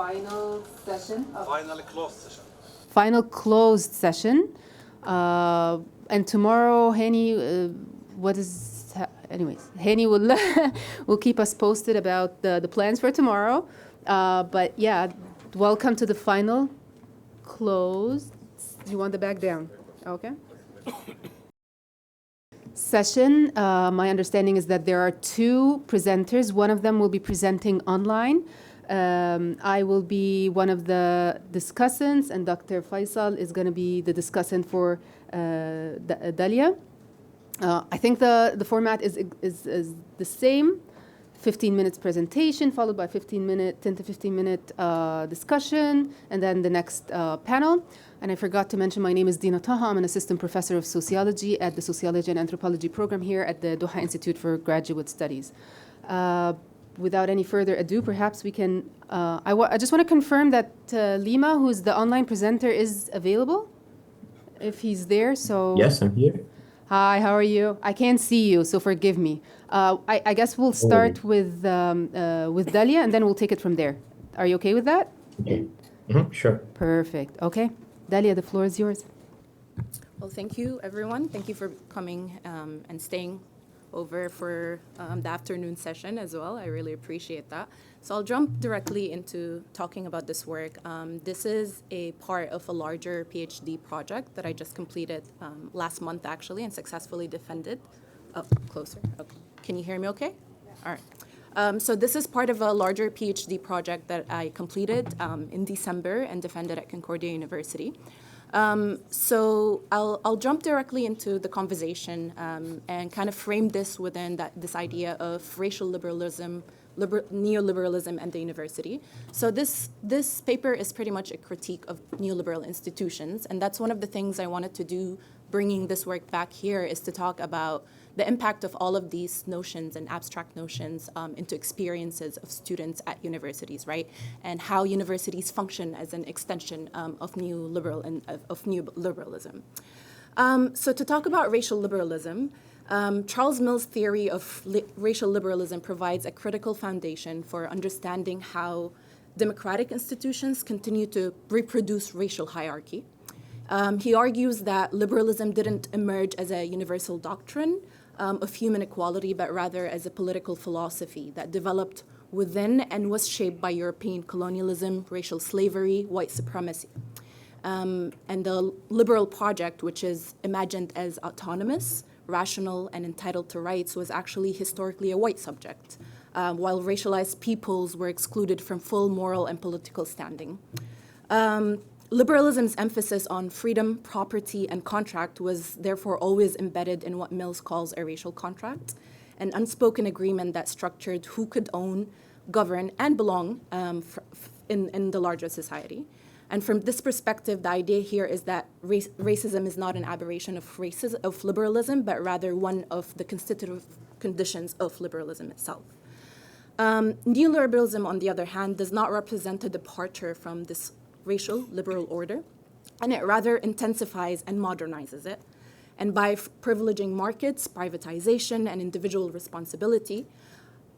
final session. Final closed session. Final closed session. And tomorrow, Hani, anyways, Hani will will keep us posted about the plans for tomorrow. But yeah, welcome to the final closed. You want the back down? Okay. Session. My understanding is that there are two presenters. One of them will be presenting online. I will be one of the discussants, and Dr. Faisal is going to be the discussant for Dalia. I think the format is the same. 15 minutes presentation followed by 10 to 15 minute discussion, and then the next panel. And I forgot to mention, my name is Dina Taha. I'm an assistant professor of sociology at the Sociology and Anthropology program here at the Doha Institute for Graduate Studies. Without any further ado, perhaps we can, I just want to confirm that Lima, who's the online presenter, is available, if he's there. So Yes, I'm here. Hi, how are you? I can't see you, so forgive me. I guess we'll start with Dalia, and then we'll take it from there. Are you okay with that? Okay. Sure. Perfect. Okay. Dalia, the floor is yours. Well, thank you, everyone. Thank you for coming and staying over for the afternoon session as well. I really appreciate that. So I'll jump directly into talking about this work. This is a part of a larger PhD project that I just completed last month, actually, and successfully defended. Oh, closer. Okay. Can you hear me okay? All right. So this is part of a larger PhD project that I completed in December and defended at Concordia University. So I'll jump directly into the conversation and kind of frame this within this idea of racial liberalism, neoliberalism, and the university. So this paper is pretty much a critique of neoliberal institutions, and that's one of the things I wanted to do, bringing this work back here, is to talk about the impact of all of these notions and abstract notions into experiences of students at universities, right? And how universities function as an extension of neoliberalism. So to talk about racial liberalism, Charles Mill's theory of racial liberalism provides a critical foundation for understanding how democratic institutions continue to reproduce racial hierarchy. He argues that liberalism didn't emerge as a universal doctrine of human equality, but rather as a political philosophy that developed within and was shaped by European colonialism, racial slavery, white supremacy. And the liberal project, which is imagined as autonomous, rational, and entitled to rights, was actually historically a white subject, while racialized peoples were excluded from full moral and political standing. Liberalism's emphasis on freedom, property, and contract was therefore always embedded in what Mills calls a racial contract, an unspoken agreement that structured who could own, govern, and belong in the larger society. And from this perspective, the idea here is that racism is not an aberration of liberalism, but rather one of the constitutive conditions of liberalism itself. Neoliberalism, on the other hand, does not represent a departure from this racial liberal order, and it rather intensifies and modernizes it. And by privileging markets, privatization, and individual responsibility,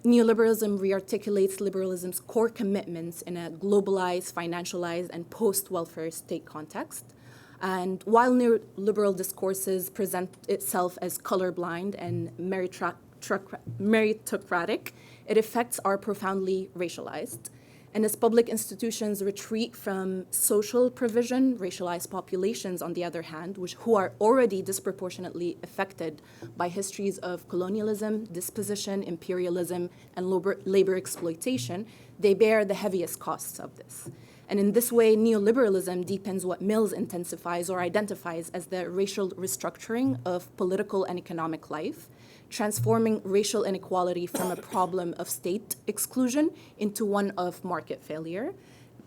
neoliberalism rearticulates liberalism's core commitments in a globalized, financialized, and post-welfare state context. And while neoliberal discourses present itself as colorblind and meritocratic, its effects are profoundly racialized. And as public institutions retreat from social provision, racialized populations, on the other hand, who are already disproportionately affected by histories of colonialism, dispossession, imperialism, and labor exploitation, they bear the heaviest costs of this. And in this way, neoliberalism deepens what Mills intensifies or identifies as the racial restructuring of political and economic life, transforming racial inequality from a problem of state exclusion into one of market failure,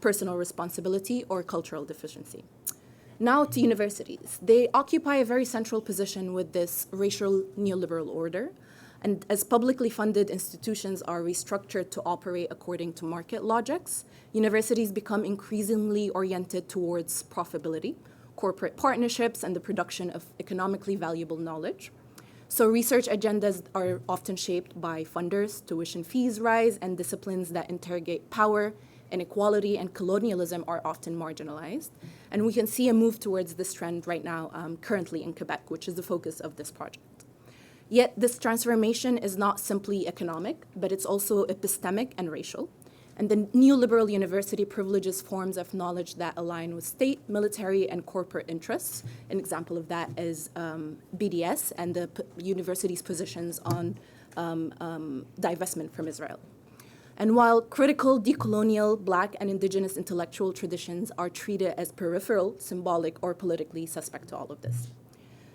personal responsibility, or cultural deficiency. Now to universities. They occupy a very central position with this racial neoliberal order. And as publicly funded institutions are restructured to operate according to market logics, universities become increasingly oriented towards profitability, corporate partnerships, and the production of economically valuable knowledge. So research agendas are often shaped by funders, tuition fees rise, and disciplines that interrogate power, inequality, and colonialism are often marginalized. And we can see a move towards this trend right now, currently in Quebec, which is the focus of this project. Yet this transformation is not simply economic, but it's also epistemic and racial. And the neoliberal university privileges forms of knowledge that align with state, military, and corporate interests. An example of that is BDS and the university's positions on divestment from Israel. And while critical decolonial Black and Indigenous intellectual traditions are treated as peripheral, symbolic, or politically suspect to all of this.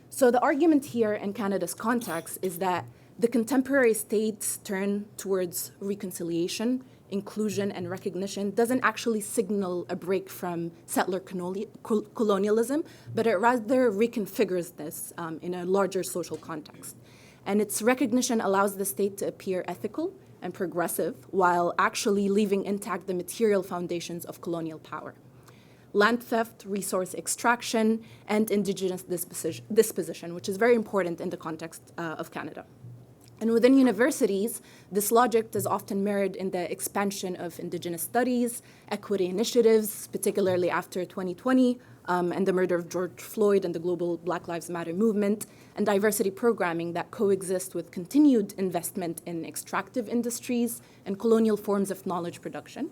So the argument here in Canada's context is that the contemporary state's turn towards reconciliation, inclusion, and recognition doesn't actually signal a break from settler colonialism, but it rather reconfigures this in a larger social context. And its recognition allows the state to appear ethical and progressive while actually leaving intact the material foundations of colonial power. Land theft, resource extraction, and Indigenous disposition, which is very important in the context of Canada. And within universities, this logic is often mirrored in the expansion of Indigenous studies, equity initiatives, particularly after 2020, and the murder of George Floyd and the global Black Lives Matter movement, and diversity programming that coexist with continued investment in extractive industries and colonial forms of knowledge production.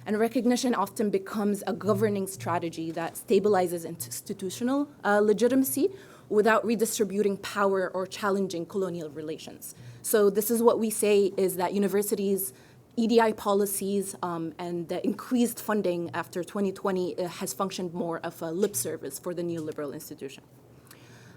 And recognition often becomes a governing strategy that stabilizes institutional legitimacy without redistributing power or challenging colonial relations. So this is what we say is that universities' EDI policies and the increased funding after 2020 has functioned more of a lip service for the neoliberal institution.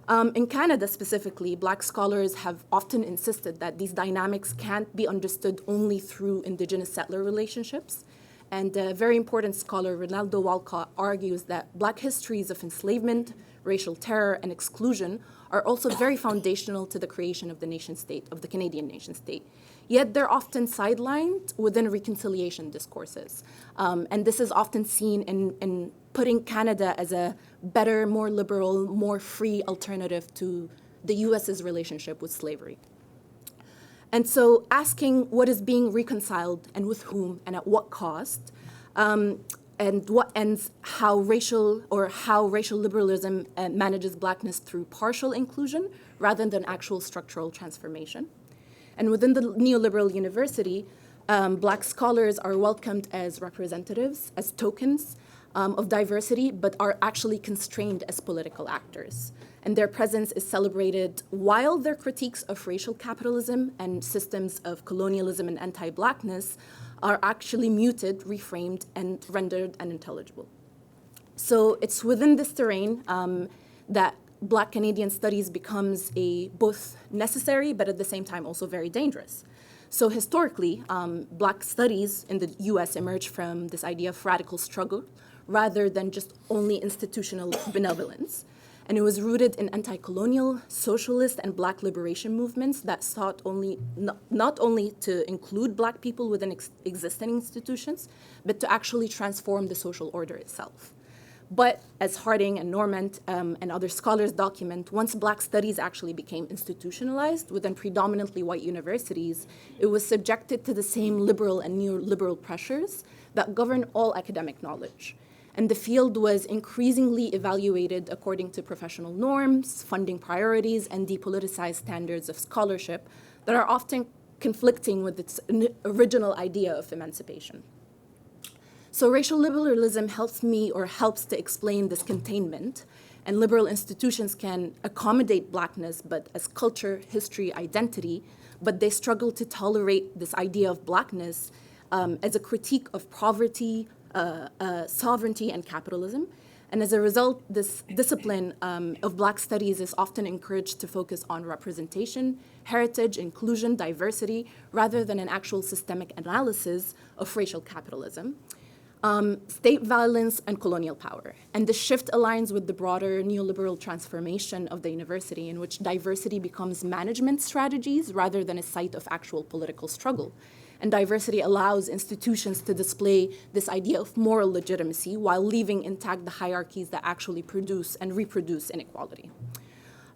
In Canada specifically, Black scholars have often insisted that these dynamics can't be understood only through Indigenous settler relationships. And a very important scholar, Ronaldo Walcott, argues that Black histories of enslavement, racial terror, and exclusion are also very foundational to the creation of the nation state, of the Canadian nation state. Yet they're often sidelined within reconciliation discourses. And this is often seen in putting Canada as a better, more liberal, more free alternative to the US's relationship with slavery. And so asking what is being reconciled and with whom and at what cost, and what ends how racial liberalism manages Blackness through partial inclusion rather than actual structural transformation. And within the neoliberal university, Black scholars are welcomed as representatives, as tokens of diversity, but are actually constrained as political actors. And their presence is celebrated while their critiques of racial capitalism and systems of colonialism and anti-Blackness are actually muted, reframed, and rendered unintelligible. So it's within this terrain that Black Canadian studies becomes a both necessary, but at the same time also very dangerous. So historically, Black studies in the US emerged from this idea of radical struggle rather than just only institutional benevolence. And it was rooted in anti-colonial, socialist, and Black liberation movements that sought not only to include Black people within existing institutions, but to actually transform the social order itself. But as Harding and Normand and other scholars document, once Black studies actually became institutionalized within predominantly white universities, it was subjected to the same liberal and neoliberal pressures that govern all academic knowledge. And the field was increasingly evaluated according to professional norms, funding priorities, and depoliticized standards of scholarship that are often conflicting with its original idea of emancipation. So racial liberalism helps to explain this containment, and liberal institutions can accommodate Blackness, but as culture, history, identity, but they struggle to tolerate this idea of Blackness as a critique of poverty, sovereignty, and capitalism. And as a result, this discipline of Black studies is often encouraged to focus on representation, heritage, inclusion, diversity, rather than an actual systemic analysis of racial capitalism, state violence, and colonial power. And the shift aligns with the broader neoliberal transformation of the university, in which diversity becomes management strategies rather than a site of actual political struggle. And diversity allows institutions to display this idea of moral legitimacy while leaving intact the hierarchies that actually produce and reproduce inequality.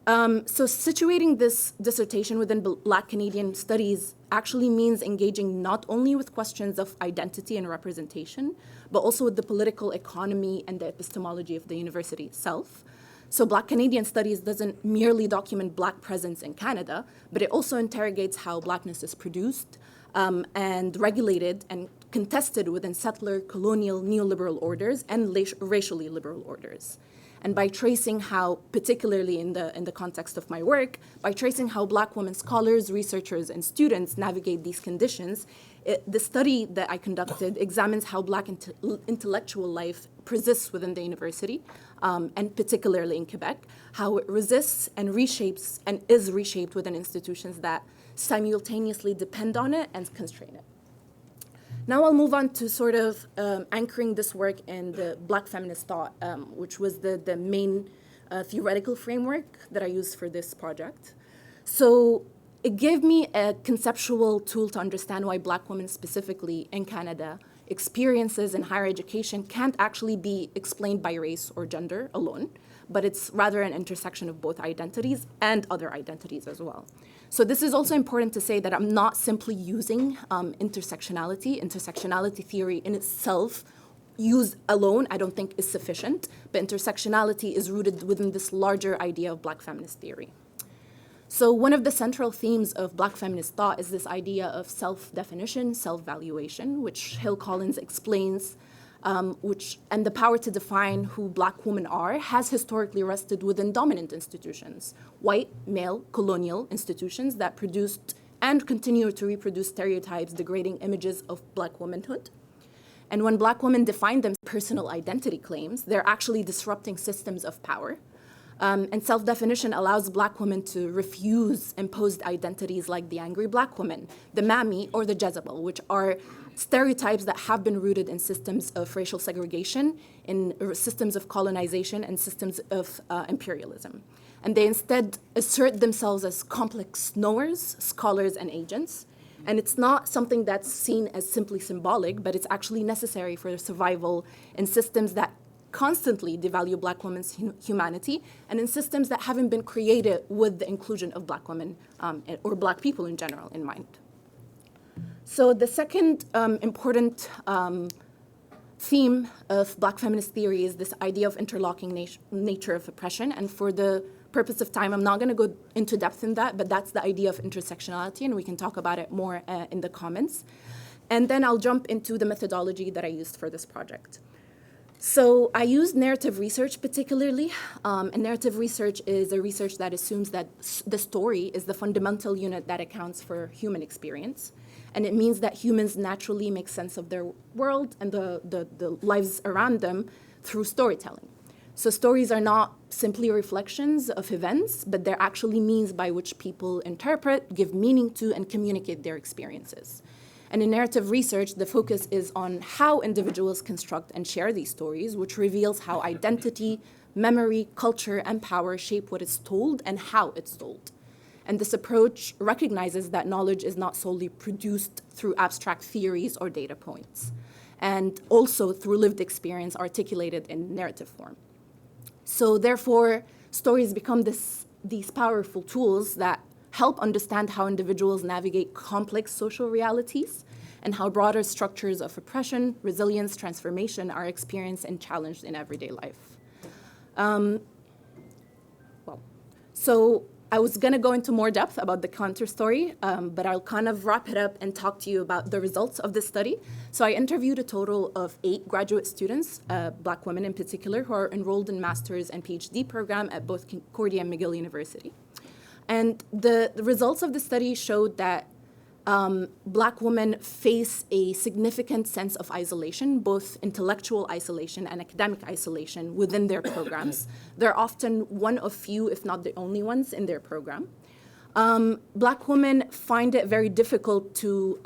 So situating this dissertation within Black Canadian studies actually means engaging not only with questions of identity and representation, but also with the political economy and the epistemology of the university itself. So Black Canadian studies doesn't merely document Black presence in Canada, but it also interrogates how Blackness is produced and regulated and contested within settler, colonial, neoliberal orders and racially liberal orders. And by tracing how, particularly in the context of my work, by tracing how Black women scholars, researchers, and students navigate these conditions, the study that I conducted examines how Black intellectual life persists within the university, and particularly in Quebec, how it resists and reshapes and is reshaped within institutions that simultaneously depend on it and constrain it. Now I'll move on to sort of anchoring this work in the Black feminist thought, which was the main theoretical framework that I used for this project. So it gave me a conceptual tool to understand why Black women specifically in Canada experiences in higher education can't actually be explained by race or gender alone, but it's rather an intersection of both identities and other identities as well. So this is also important to say that I'm not simply using intersectionality. Intersectionality theory in itself, used alone, I don't think is sufficient, but intersectionality is rooted within this larger idea of Black feminist theory. So one of the central themes of Black feminist thought is this idea of self-definition, self-valuation, which Hill Collins explains, and the power to define who Black women are has historically rested within dominant institutions, white, male, colonial institutions that produced and continue to reproduce stereotypes degrading images of Black womanhood. And when Black women define them personal identity claims, they're actually disrupting systems of power. And self-definition allows Black women to refuse imposed identities like the angry Black woman, the mammy, or the Jezebel, which are stereotypes that have been rooted in systems of racial segregation, in systems of colonization, and systems of imperialism. And they instead assert themselves as complex knowers, scholars, and agents. And it's not something that's seen as simply symbolic, but it's actually necessary for survival in systems that constantly devalue Black women's humanity, and in systems that haven't been created with the inclusion of Black women or Black people in general in mind. So the second important theme of Black feminist theory is this idea of interlocking nature of oppression. And for the purpose of time, I'm not going to go into depth in that, but that's the idea of intersectionality, and we can talk about it more in the comments. And then I'll jump into the methodology that I used for this project. So I used narrative research particularly, and narrative research is a research that assumes that the story is the fundamental unit that accounts for human experience. And it means that humans naturally make sense of their world and the lives around them through storytelling. So stories are not simply reflections of events, but they're actually means by which people interpret, give meaning to, and communicate their experiences. And in narrative research, the focus is on how individuals construct and share these stories, which reveals how identity, memory, culture, and power shape what is told and how it's told. And this approach recognizes that knowledge is not solely produced through abstract theories or data points, and also through lived experience articulated in narrative form. So therefore, stories become these powerful tools that help understand how individuals navigate complex social realities and how broader structures of oppression, resilience, transformation are experienced and challenged in everyday life. So I was going to go into more depth about the counter story, but I'll kind of wrap it up and talk to you about the results of this study. So I interviewed a total of 8 graduate students, Black women in particular, who are enrolled in master's and PhD program at both Concordia and McGill University. And the results of the study showed that Black women face a significant sense of isolation, both intellectual isolation and academic isolation within their programs. They're often one of few, if not the only ones in their program. Black women find it very difficult to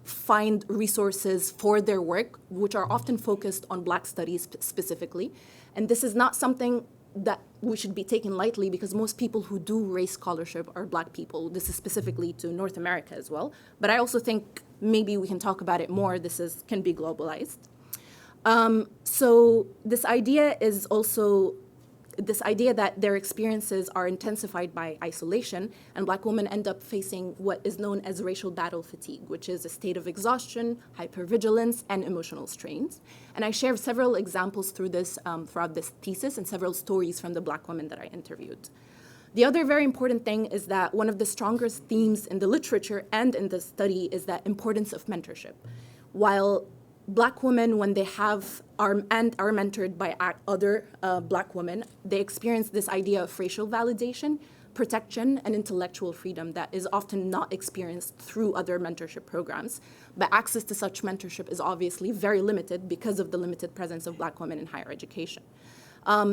find resources for their work, which are often focused on Black studies specifically. And this is not something that we should be taken lightly, because most people who do race scholarship are Black people. This is specifically to North America as well. But I also think maybe we can talk about it more. This can be globalized. So this idea is also this idea that their experiences are intensified by isolation, and Black women end up facing what is known as racial battle fatigue, which is a state of exhaustion, hypervigilance, and emotional strains. And I share several examples throughout this thesis and several stories from the Black women that I interviewed. The other very important thing is that one of the strongest themes in the literature and in the study is that importance of mentorship. While Black women, when they are mentored by other Black women, they experience this idea of racial validation, protection, and intellectual freedom that is often not experienced through other mentorship programs. But access to such mentorship is obviously very limited because of the limited presence of Black women in higher education.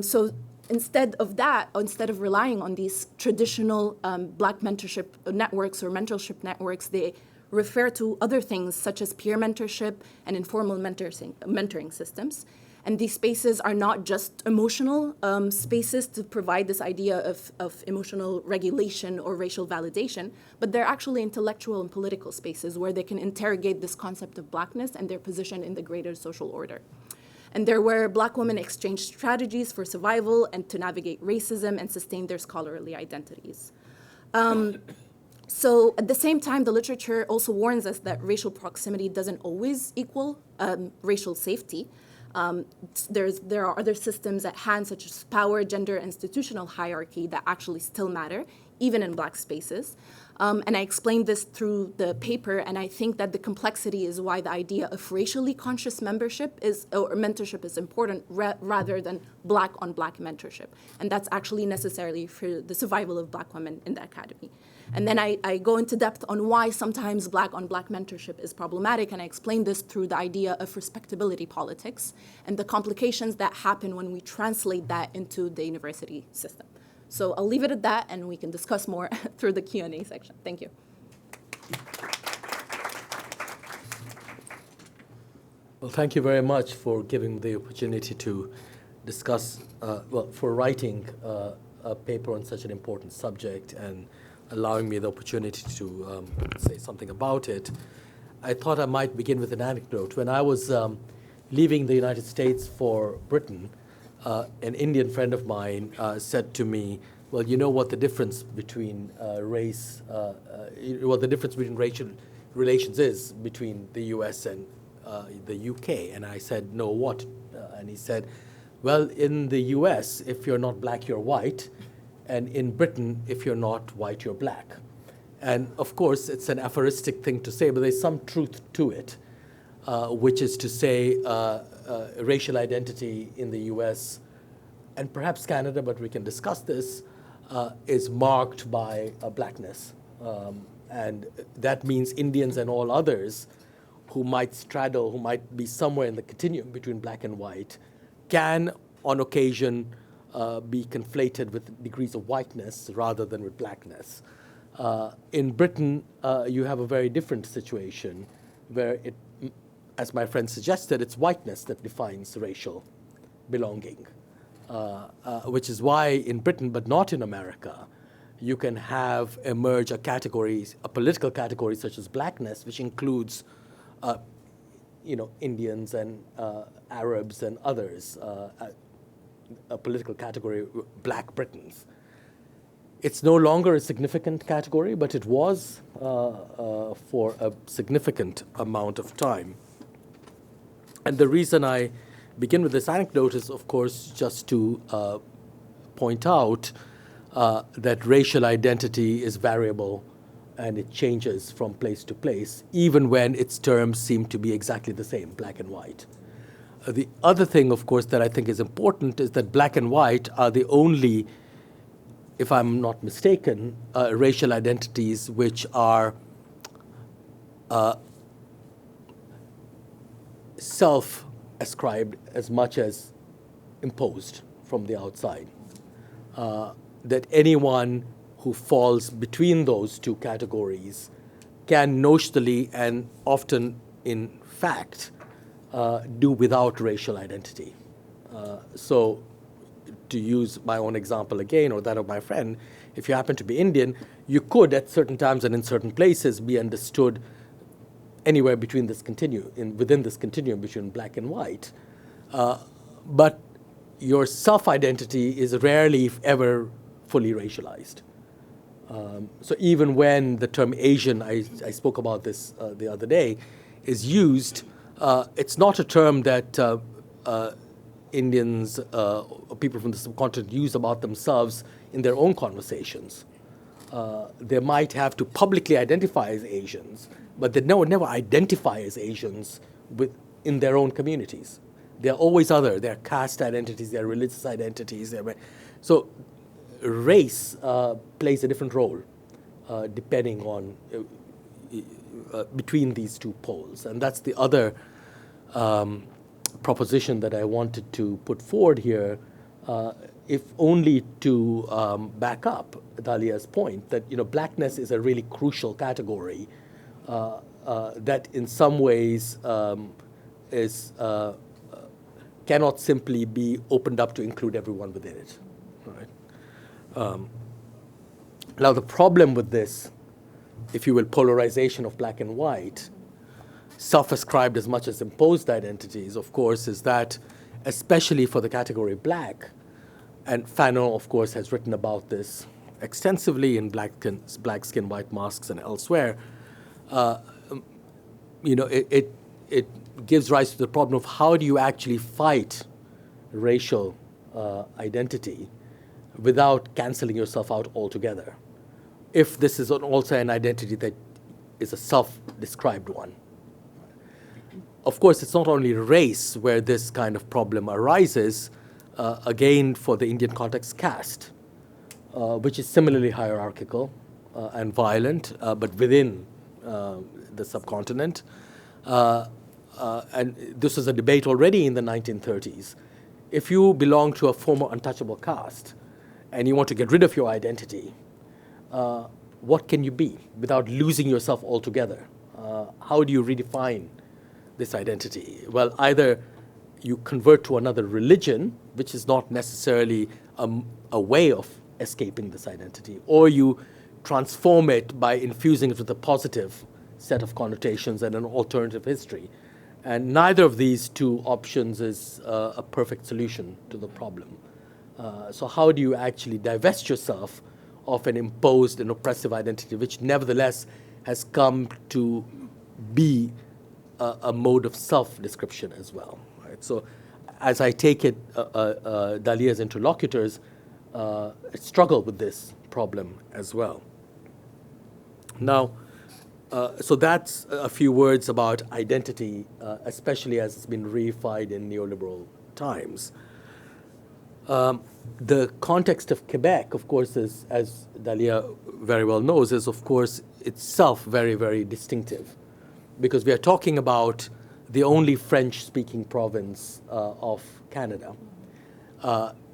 So instead of relying on these traditional Black mentorship networks or mentorship networks, they refer to other things such as peer mentorship and informal mentoring systems. And these spaces are not just emotional spaces to provide this idea of emotional regulation or racial validation, but they're actually intellectual and political spaces where they can interrogate this concept of Blackness and their position in the greater social order. And there were Black women exchange strategies for survival and to navigate racism and sustain their scholarly identities. So at the same time, the literature also warns us that racial proximity doesn't always equal racial safety. There are other systems at hand, such as power, gender, institutional hierarchy, that actually still matter, even in Black spaces. And I explained this through the paper, and I think that the complexity is why the idea of racially conscious mentorship is important rather than Black on Black mentorship. And that's actually necessary for the survival of Black women in the academy. And then I go into depth on why sometimes Black on Black mentorship is problematic, and I explain this through the idea of respectability politics and the complications that happen when we translate that into the university system. So I'll leave it at that, and we can discuss more through the Q&A section. Thank you. Well, thank you very much for giving the opportunity to discuss, for writing a paper on such an important subject and allowing me the opportunity to say something about it. I thought I might begin with an anecdote. When I was leaving the United States for Britain, an Indian friend of mine said to me, well, you know what the difference between what the difference between racial relations is between the US and the UK? And I said, no, what? And he said, well, in the US, if you're not Black, you're white. And in Britain, if you're not white, you're Black. And of course, it's an aphoristic thing to say, but there's some truth to it, which is to say racial identity in the US and perhaps Canada, but we can discuss this, is marked by Blackness. And that means Indians and all others who might straddle, who might be somewhere in the continuum between Black and white, can, on occasion, be conflated with degrees of whiteness rather than with Blackness. In Britain, you have a very different situation where, as my friend suggested, it's whiteness that defines racial belonging, which is why in Britain, but not in America, you can have emerge a political category such as Blackness, which includes Indians and Arabs and others, a political category, Black Britons. It's no longer a significant category, but it was for a significant amount of time. And the reason I begin with this anecdote is, of course, just to point out that racial identity is variable and it changes from place to place, even when its terms seem to be exactly the same, Black and white. The other thing, of course, that I think is important is that Black and white are the only, if I'm not mistaken, racial identities which are self-ascribed as much as imposed from the outside. That anyone who falls between those two categories can notionally and often in fact do without racial identity. So to use my own example again, or that of my friend, if you happen to be Indian, you could at certain times and in certain places be understood anywhere between this within this continuum between Black and white. But your self-identity is rarely, if ever, fully racialized. So even when the term Asian, I spoke about this the other day, is used, it's not a term that Indians or people from the subcontinent use about themselves in their own conversations. They might have to publicly identify as Asians, but they never identify as Asians in their own communities. They're always other. They're caste identities, they're religious identities. So race plays a different role depending on between these two poles. And that's the other proposition that I wanted to put forward here, if only to back up Dalia's point that blackness is a really crucial category that in some ways is cannot simply be opened up to include everyone within it. Right? Now the problem with this, if you will, polarization of black and white, self-ascribed as much as imposed identities, of course, is that, especially for the category black, and Fanon, of course, has written about this extensively in Black Skin, White Masks and elsewhere, it gives rise to the problem of how do you actually fight racial identity without canceling yourself out altogether, if this is also an identity that is a self-described one. Of course, it's not only race where this kind of problem arises, again, for the Indian context, caste, which is similarly hierarchical and violent, but within the subcontinent. And this was a debate already in the 1930s. If you belong to a former untouchable caste and you want to get rid of your identity, what can you be without losing yourself altogether? How do you redefine this identity? Well, either you convert to another religion, which is not necessarily a way of escaping this identity, or you transform it by infusing it with a positive set of connotations and an alternative history. And neither of these two options is a perfect solution to the problem. So how do you actually divest yourself of an imposed and oppressive identity, which nevertheless has come to be a mode of self-description as well? Right? So as I take it, Dalia's interlocutors struggle with this problem as well. Now, so that's a few words about identity, especially as it's been reified in neoliberal times. The context of Quebec, of course, is, as Dalia very well knows, is of course itself very, very distinctive, because we are talking about the only French-speaking province of Canada,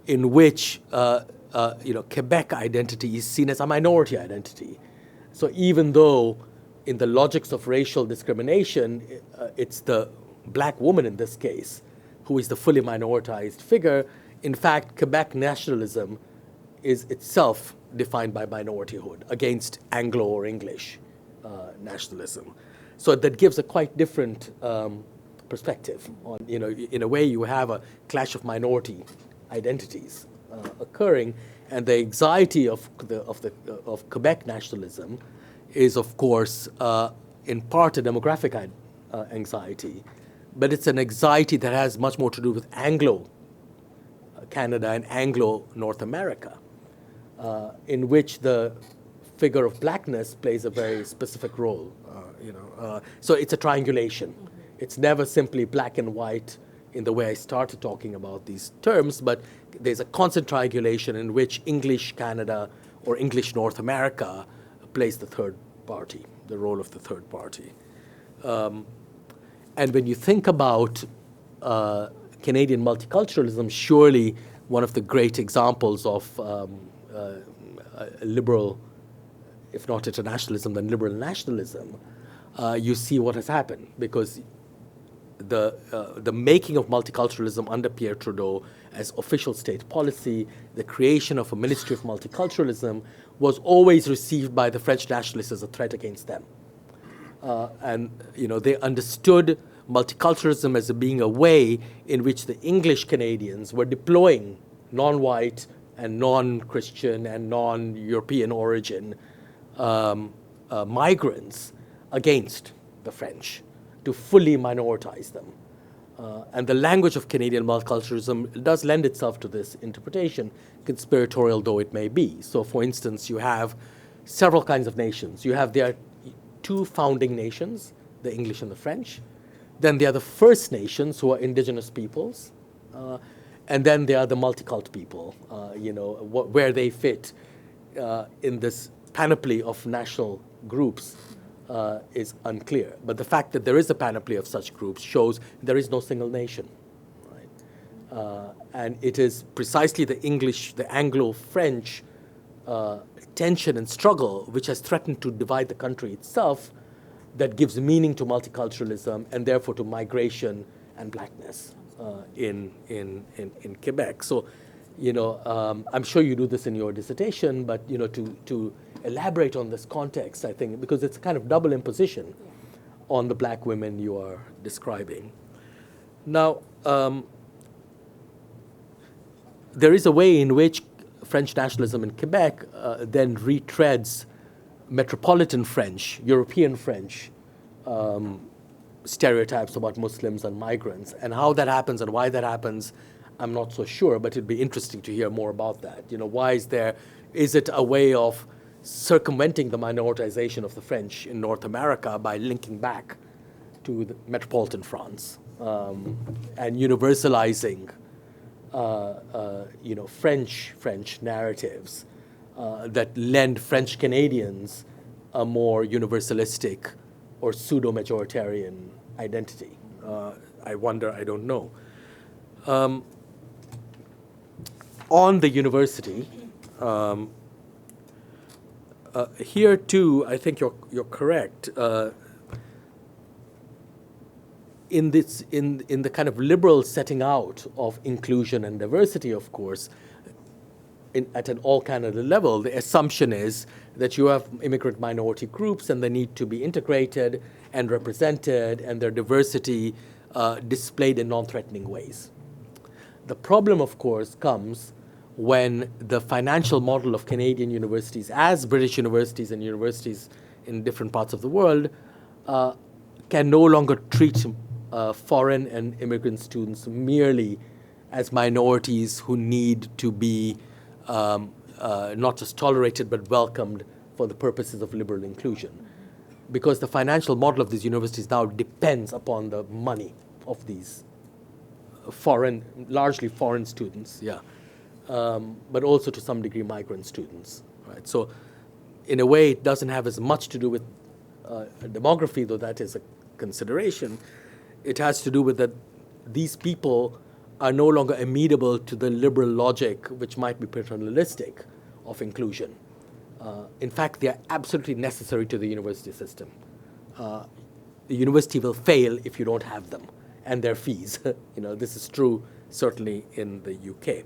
in which Quebec identity is seen as a minority identity. So even though in the logics of racial discrimination, it's the black woman in this case who is the fully minoritized figure, in fact, Quebec nationalism is itself defined by minorityhood against Anglo or English nationalism. So that gives a quite different perspective on, in a way you have a clash of minority identities occurring, and the anxiety of Quebec nationalism is, of course, in part a demographic anxiety, but it's an anxiety that has much more to do with Anglo Canada and Anglo North America, in which the figure of blackness plays a very specific role. So it's a triangulation. It's never simply black and white in the way I started talking about these terms, but there's a constant triangulation in which English Canada or English North America plays the third party, the role of the third party. And when you think about Canadian multiculturalism, surely one of the great examples of liberal, if not internationalism, then liberal nationalism, you see what has happened, because the making of multiculturalism under Pierre Trudeau as official state policy, the creation of a Ministry of Multiculturalism, was always received by the French nationalists as a threat against them. And they understood multiculturalism as being a way in which the English Canadians were deploying non-white and non-Christian and non-European origin migrants against the French to fully minoritize them. And the language of Canadian multiculturalism does lend itself to this interpretation, conspiratorial though it may be. So, for instance, you have several kinds of nations. You have their two founding nations, the English and the French. Then there are the First Nations, who are indigenous peoples. And then there are the multicult people, where they fit in this panoply of national groups is unclear. But the fact that there is a panoply of such groups shows there is no single nation. Right? And it is precisely the Anglo-French tension and struggle which has threatened to divide the country itself that gives meaning to multiculturalism and therefore to migration and blackness in Quebec. So, I'm sure you do this in your dissertation, but to elaborate on this context, I think, because it's a kind of double imposition on the black women you are describing. Now, there is a way in which French nationalism in Quebec then retreads metropolitan French, European French stereotypes about Muslims and migrants. And how that happens and why that happens, I'm not so sure, but it'd be interesting to hear more about that. Why is it a way of circumventing the minoritization of the French in North America by linking back to the metropolitan France and universalizing French narratives that lend French Canadians a more universalistic or pseudo-majoritarian identity? I wonder, I don't know. On the university, here too, I think you're correct. In the kind of liberal setting out of inclusion and diversity, of course, at an all-Canada level, the assumption is that you have immigrant minority groups and they need to be integrated and represented and their diversity displayed in non-threatening ways. The problem, of course, comes when the financial model of Canadian universities, as British universities and universities in different parts of the world, can no longer treat foreign and immigrant students merely as minorities who need to be not just tolerated but welcomed for the purposes of liberal inclusion. Because the financial model of these universities now depends upon the money of these largely foreign students, but also to some degree migrant students. Right? So in a way, it doesn't have as much to do with demography, though that is a consideration. It has to do with that these people are no longer amenable to the liberal logic, which might be paternalistic, of inclusion. In fact, they are absolutely necessary to the university system. The university will fail if you don't have them, and their fees. This is true certainly in the UK.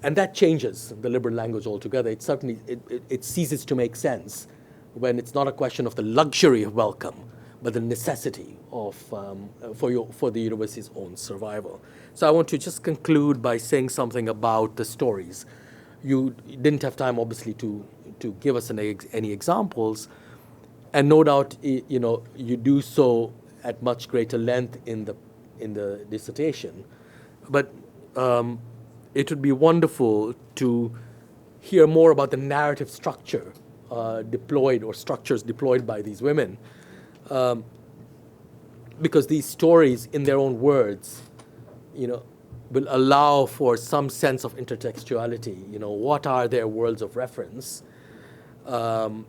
And that changes the liberal language altogether. It certainly it ceases to make sense when it's not a question of the luxury of welcome, but the necessity of for the university's own survival. So I want to just conclude by saying something about the stories. You didn't have time, obviously, to give us any examples, and no doubt, you do so at much greater length in the dissertation. But it would be wonderful to hear more about the narrative structure deployed or structures deployed by these women. Because these stories, in their own words, will allow for some sense of intertextuality. What are their worlds of reference? And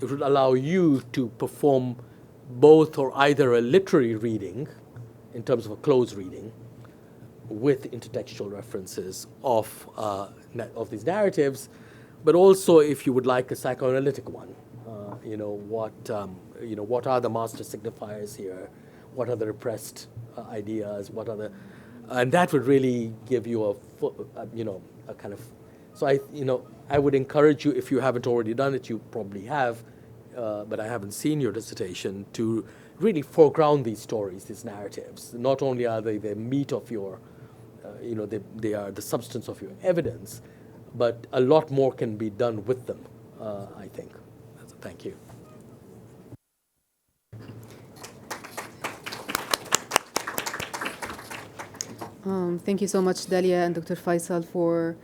it would allow you to perform both or either a literary reading, in terms of a close reading, with intertextual references of these narratives, but also, if you would like, a psychoanalytic one. What are the master signifiers here? What are the repressed ideas? And that would really give you a kind of. So I would encourage you, if you haven't already done it, you probably have, but I haven't seen your dissertation, to really foreground these stories, these narratives. Not only are they the meat of your, they are the substance of your evidence, but a lot more can be done with them, I think. So thank you. Thank you so much, Dalia and Dr. Faisal, for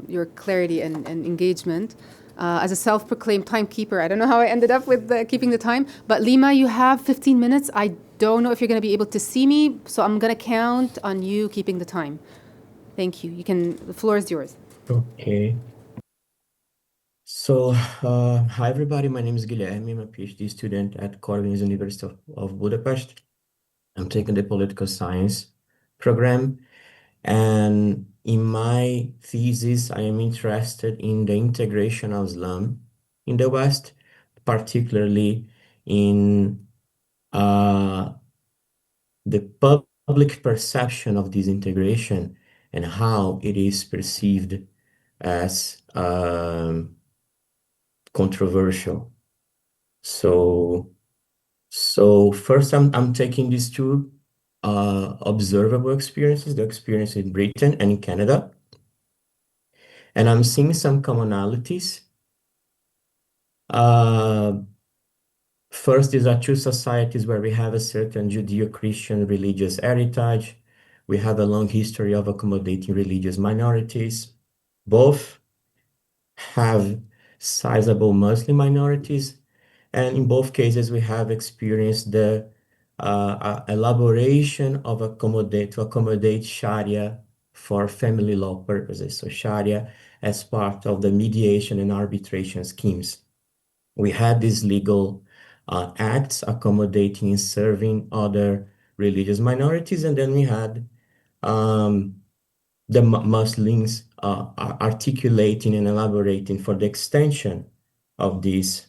your clarity and engagement. As a self-proclaimed timekeeper, I don't know how I ended up with keeping the time, but Lima, you have 15 minutes. I don't know if you're going to be able to see me, so I'm going to count on you keeping the time. Thank you. The floor is yours. Okay. So, hi everybody, my name is Guilherme. I'm a PhD student at Corvinus University of Budapest. I'm taking the political science program, and in my thesis, I am interested in the integration of Islam in the West, particularly in the public perception of this integration and how it is perceived as controversial. So first, I'm taking these two observable experiences, the experience in Britain and in Canada, and I'm seeing some commonalities. First, these are two societies where we have a certain Judeo-Christian religious heritage. We have a long history of accommodating religious minorities. Both have sizable Muslim minorities, and in both cases, we have experienced the elaboration of to accommodate Sharia for family law purposes. So Sharia as part of the mediation and arbitration schemes. We had these legal acts accommodating and serving other religious minorities, and then we had the Muslims articulating and elaborating for the extension of these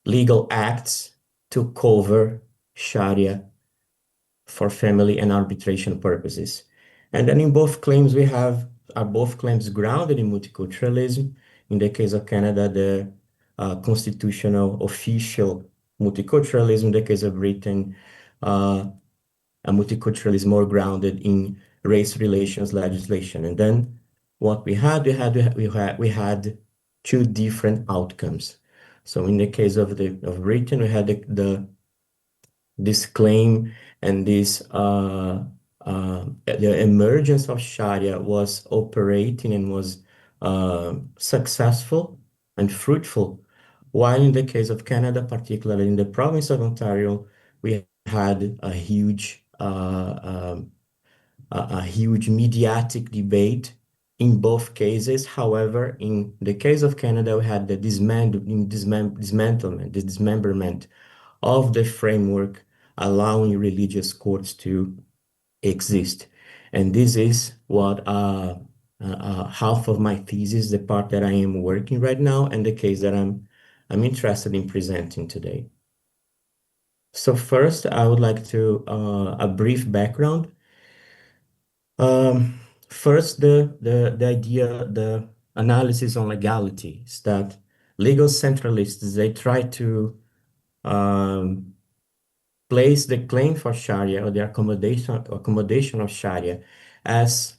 legal acts to cover Sharia for family and arbitration purposes. And then in both claims are both claims grounded in multiculturalism. In the case of Canada, the constitutional official multiculturalism. In the case of Britain, a multiculturalism more grounded in race relations legislation. And then what we had two different outcomes. So in the case of Britain, we had this claim and the emergence of Sharia was operating and was successful and fruitful, while in the case of Canada, particularly in the province of Ontario, we had a huge mediatic debate in both cases. However, in the case of Canada, we had the dismemberment of the framework allowing religious courts to exist. And this is what half of my thesis, the part that I am working right now, and the case that I'm interested in presenting today. So first, I would like to a brief background. First, the analysis on legality is that legal centralists, they try to place the claim for Sharia or the accommodation of Sharia as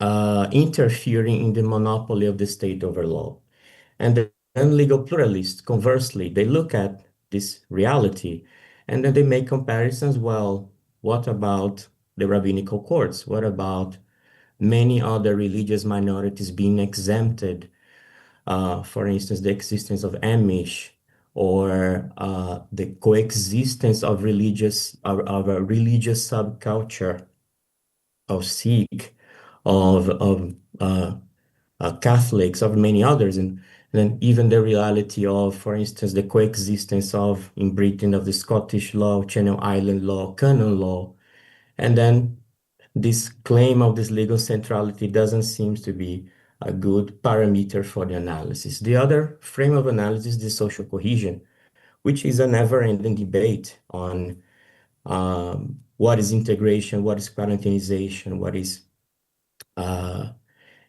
interfering in the monopoly of the state over law. And then legal pluralists, conversely, they look at this reality and then they make comparisons. Well, what about the rabbinical courts? What about many other religious minorities being exempted? For instance, the existence of Amish, or the coexistence of a religious subculture of Sikh, of Catholics, of many others, and then even the reality of, for instance, the coexistence of, in Britain, of the Scottish law, Channel Island law, canon law. And then this claim of this legal centrality doesn't seem to be a good parameter for the analysis. The other frame of analysis is the social cohesion, which is a never-ending debate on what is integration, what is quarantinization, what is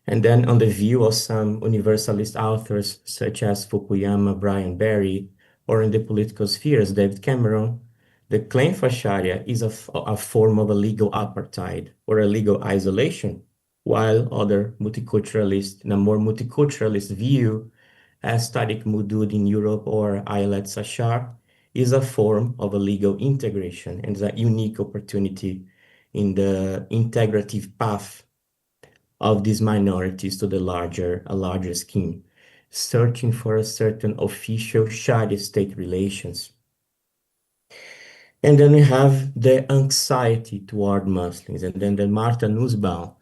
And then on the view of some universalist authors such as Fukuyama, Brian Barry, or in the political spheres, David Cameron, the claim for Sharia is a form of a legal apartheid or a legal isolation, while other multiculturalists, in a more multiculturalist view, as Tariq Mudud in Europe or Ayelet Sachar, is a form of a legal integration and is a unique opportunity in the integrative path of these minorities to a larger scheme, searching for a certain official Sharia state relations. And then we have the anxiety toward Muslims. And then the Martha Nussbaum,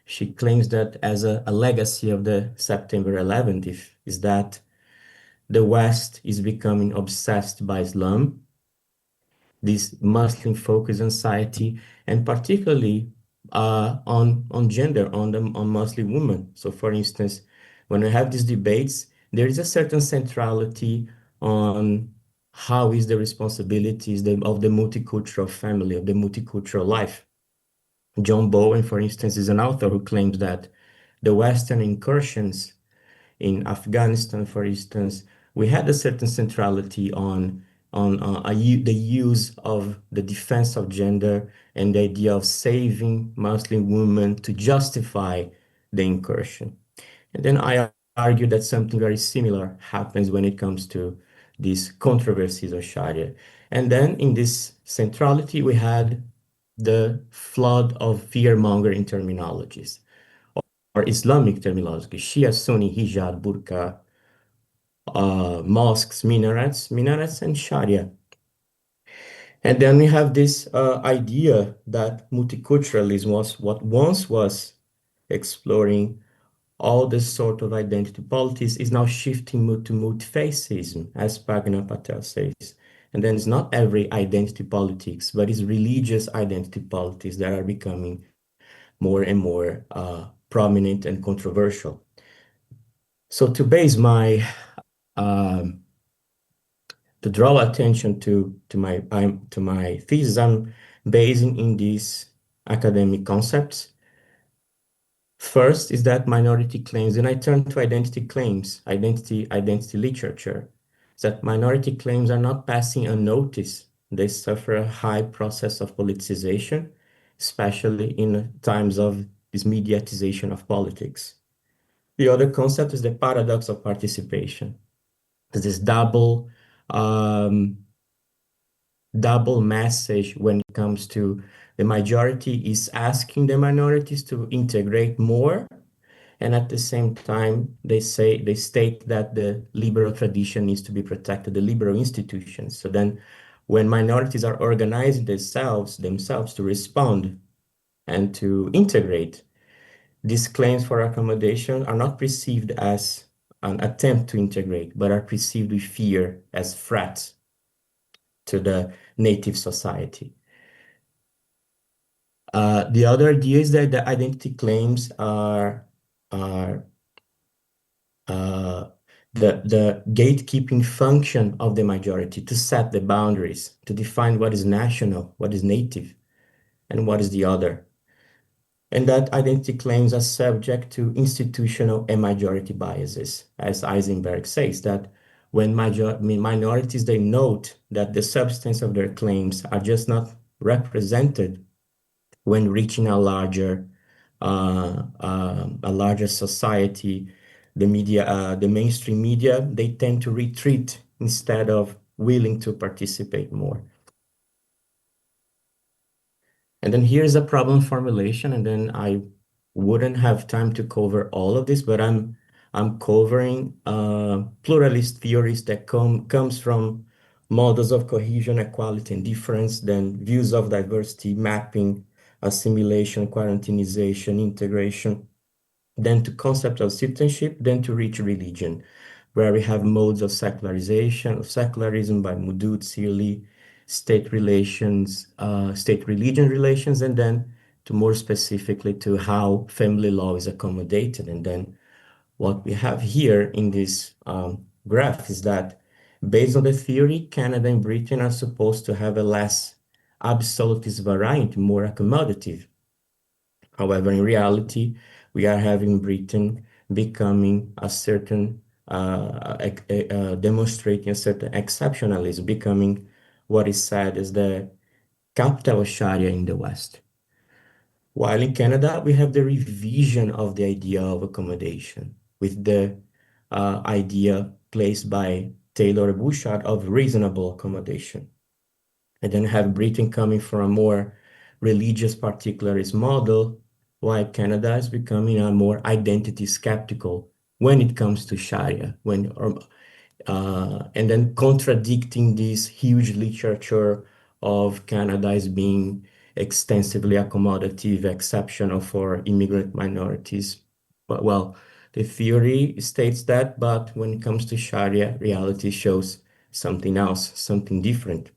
she claims that as a legacy of the September 11th is that the West is becoming obsessed by Islam, this Muslim-focused anxiety, and particularly on gender, on Muslim women. So, for instance, when we have these debates, there is a certain centrality on how is the responsibilities of the multicultural family, of the multicultural life. John Bowen, for instance, is an author who claims that the Western incursions in Afghanistan, for instance, we had a certain centrality on the use of the defense of gender and the idea of saving Muslim women to justify the incursion. And then I argue that something very similar happens when it comes to these controversies of Sharia. And then in this centrality, we had the flood of fear-mongering terminologies or Islamic terminology, Shia, Sunni, hijab, burqa, mosques, minarets, and Sharia. And then we have this idea that multiculturalism was what once was exploring all this sort of identity politics is now shifting to multi-facism, as Pragna Patel says. And then it's not every identity politics, but it's religious identity politics that are becoming more and more prominent and controversial. So to base my to draw attention to my thesis, I'm basing in these academic concepts. First is that minority claims, and I turn to identity claims, identity literature, that minority claims are not passing unnoticed. They suffer a high process of politicization, especially in times of this mediatization of politics. The other concept is the paradox of participation. There's this double message when it comes to the majority is asking the minorities to integrate more, and at the same time they state that the liberal tradition needs to be protected, the liberal institutions. So then when minorities are organizing themselves to respond and to integrate, these claims for accommodation are not perceived as an attempt to integrate, but are perceived with fear as threats to the native society. The other idea is that the identity claims are the gatekeeping function of the majority to set the boundaries, to define what is national, what is native, and what is the other. And that identity claims are subject to institutional and majority biases, as Eisenberg says, that when minorities, they note that the substance of their claims are just not represented when reaching a larger society, the media, the mainstream media, they tend to retreat instead of willing to participate more. And then here's a problem formulation, and then I wouldn't have time to cover all of this, but I'm covering pluralist theories that comes from models of cohesion, equality, and difference, then views of diversity, mapping, assimilation, quarantinization, integration, then to concept of citizenship, then to reach religion, where we have modes of secularization, of secularism by Mudud, Searle, state relations, state-religion relations, and then to more specifically to how family law is accommodated. And then what we have here in this graph is that based on the theory, Canada and Britain are supposed to have a less absolutist variant, more accommodative. However, in reality, we are having Britain becoming a certain, demonstrating a certain exceptionalism, becoming what is said as the capital of Sharia in the West. While in Canada, we have the revision of the idea of accommodation, with the idea placed by Taylor Bouchard of reasonable accommodation. And then have Britain coming from a more religious particularist model, while Canada is becoming a more identity skeptical when it comes to Sharia, and then contradicting this huge literature of Canada as being extensively accommodative, exceptional for immigrant minorities. But well, the theory states that, but when it comes to Sharia, reality shows something else, something different.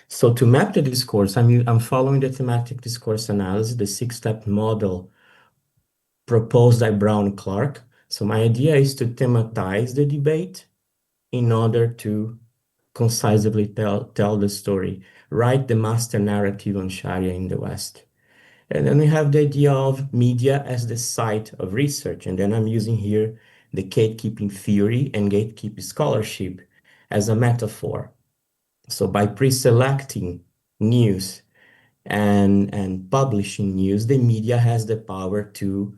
So to map the discourse, I'm following the thematic discourse analysis, the six-step model proposed by Brown and Clark. So my idea is to thematize the debate in order to concisely tell the story, write the master narrative on Sharia in the West. And then we have the idea of media as the site of research. And then I'm using here the gatekeeping theory and gatekeeping scholarship as a metaphor. So by pre-selecting news and publishing news, the media has the power to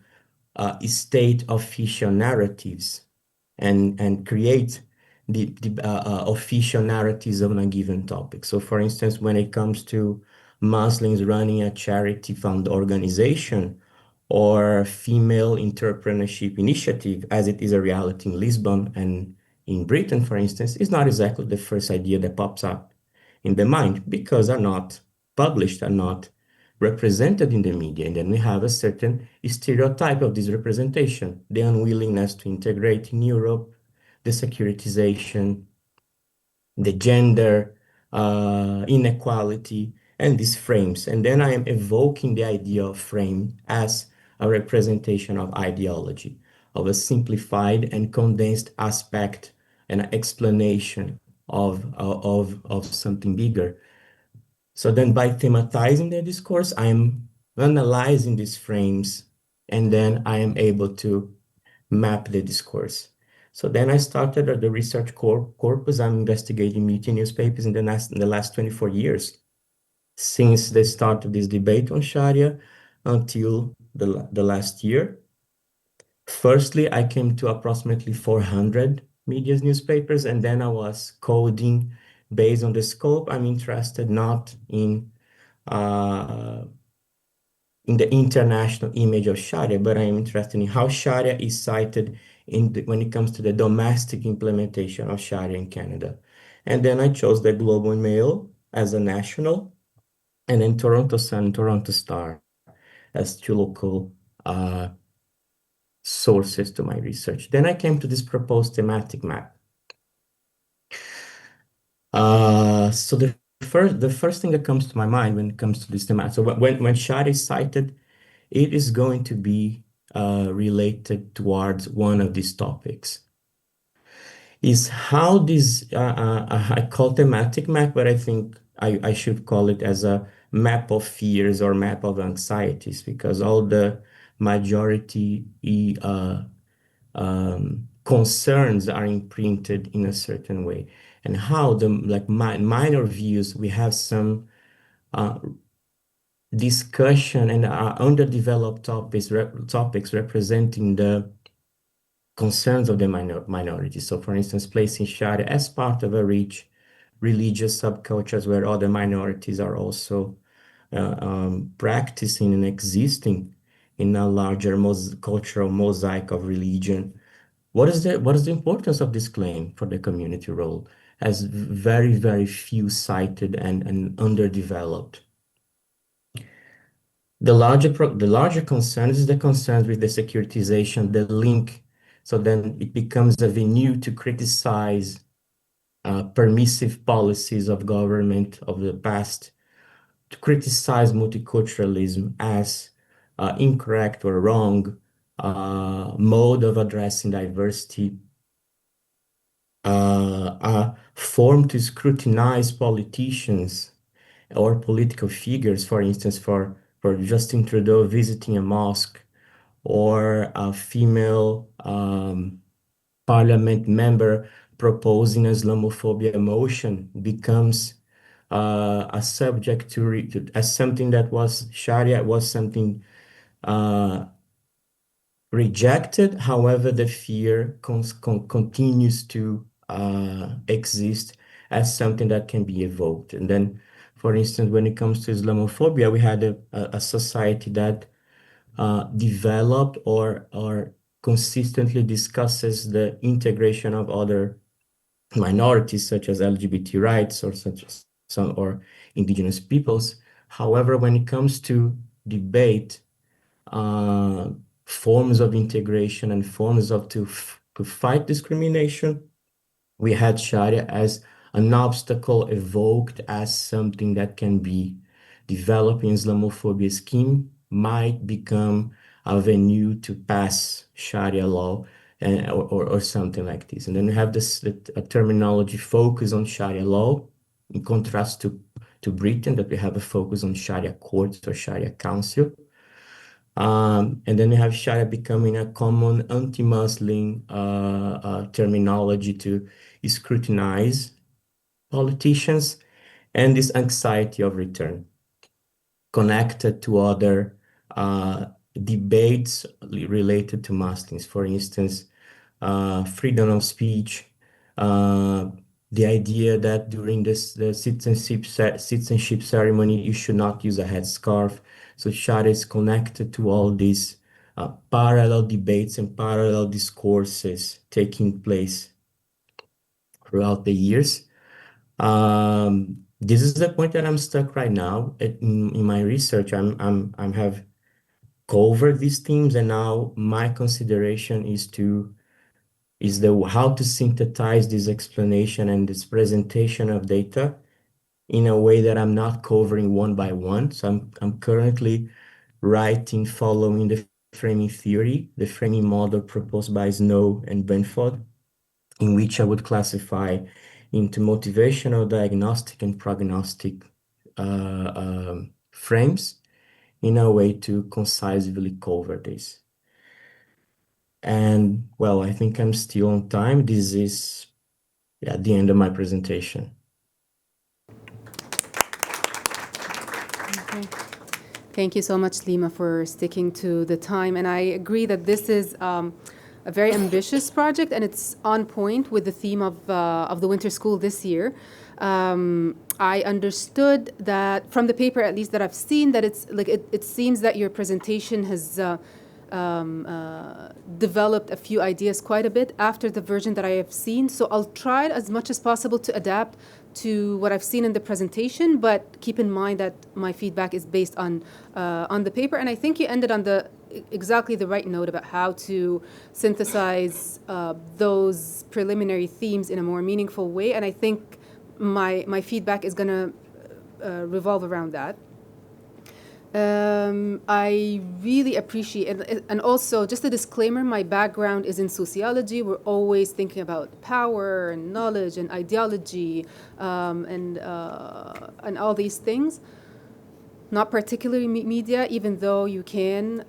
state official narratives and create the official narratives on a given topic. So for instance, when it comes to Muslims running a charity fund organization or female entrepreneurship initiative, as it is a reality in Lisbon and in Britain, for instance, is not exactly the first idea that pops up in the mind because are not published, are not represented in the media. And then we have a certain stereotype of this representation, the unwillingness to integrate in Europe, the securitization, the gender inequality, and these frames. And then I am evoking the idea of frame as a representation of ideology, of a simplified and condensed aspect and explanation of something bigger. So then by thematizing the discourse, I'm analyzing these frames, and then I am able to map the discourse. So then I started the research corpus. I'm investigating media newspapers in the last 24 years, since the start of this debate on Sharia until the last year. Firstly, I came to approximately 400 media newspapers, and then I was coding based on the scope. I'm interested not in the international image of Sharia, but I am interested in how Sharia is cited when it comes to the domestic implementation of Sharia in Canada. And then I chose the Globe and Mail as a national, and then Toronto Sun, Toronto Star as two local sources to my research. Then I came to this proposed thematic map. So the first thing that comes to my mind when it comes to this thematic, so when Sharia is cited, it is going to be related towards one of these topics. Is how this, I call thematic map, but I think I should call it as a map of fears or map of anxieties, because all the majority concerns are imprinted in a certain way. And how the minor views, we have some discussion and underdeveloped topics representing the concerns of the minorities. So for instance, placing Sharia as part of a rich religious subcultures where other minorities are also practicing and existing in a larger cultural mosaic of religion. What is the importance of this claim for the community role as very, very few cited and underdeveloped? The larger concern is the concerns with the securitization, the link. So then it becomes a venue to criticize permissive policies of government of the past, to criticize multiculturalism as incorrect or wrong mode of addressing diversity, a form to scrutinize politicians or political figures, for instance, for for Justin Trudeau visiting a mosque, or a female parliament member proposing a Islamophobia motion becomes a subject as something that was Sharia was something rejected. However, the fear continues to exist as something that can be evoked. And then, for instance, when it comes to Islamophobia, we had a society that developed or consistently discusses the integration of other minorities, such as LGBT rights or such as some or indigenous peoples. However, when it comes to debate, forms of integration and forms of to fight discrimination, we had Sharia as an obstacle evoked as something that can be developing Islamophobia scheme might become a venue to pass Sharia law or something like this. And then we have this a terminology focus on Sharia law in contrast to Britain, that we have a focus on Sharia courts or Sharia council. And then we have Sharia becoming a common anti-Muslim terminology to scrutinize politicians, and this anxiety of return connected to other debates related to Muslims. For instance, freedom of speech, the idea that during the citizenship ceremony, you should not use a headscarf. So Sharia is connected to all these parallel debates and parallel discourses taking place throughout the years. This is the point that I'm stuck right now in my research. I'm have covered these themes, and now my consideration is how to synthesize this explanation and this presentation of data in a way that I'm not covering one by one. So I'm currently writing following the framing theory, the framing model proposed by Snow and Benford, in which I would classify into motivational, diagnostic, and prognostic frames in a way to concisely cover this. And well, I think I'm still on time. This is the end of my presentation. Okay. Thank you so much, Lima, for sticking to the time. And I agree that this is a very ambitious project, and it's on point with the theme of the winter school this year. I understood that from the paper, at least that I've seen, that it's like it seems that your presentation has developed a few ideas quite a bit after the version that I have seen. So I'll try as much as possible to adapt to what I've seen in the presentation, but keep in mind that my feedback is based on the paper. And I think you ended on exactly the right note about how to synthesize those preliminary themes in a more meaningful way. And I think my feedback is going to revolve around that. I really appreciate it. And also, just a disclaimer, my background is in sociology. We're always thinking about power and knowledge and ideology and all these things. Not particularly media, even though you can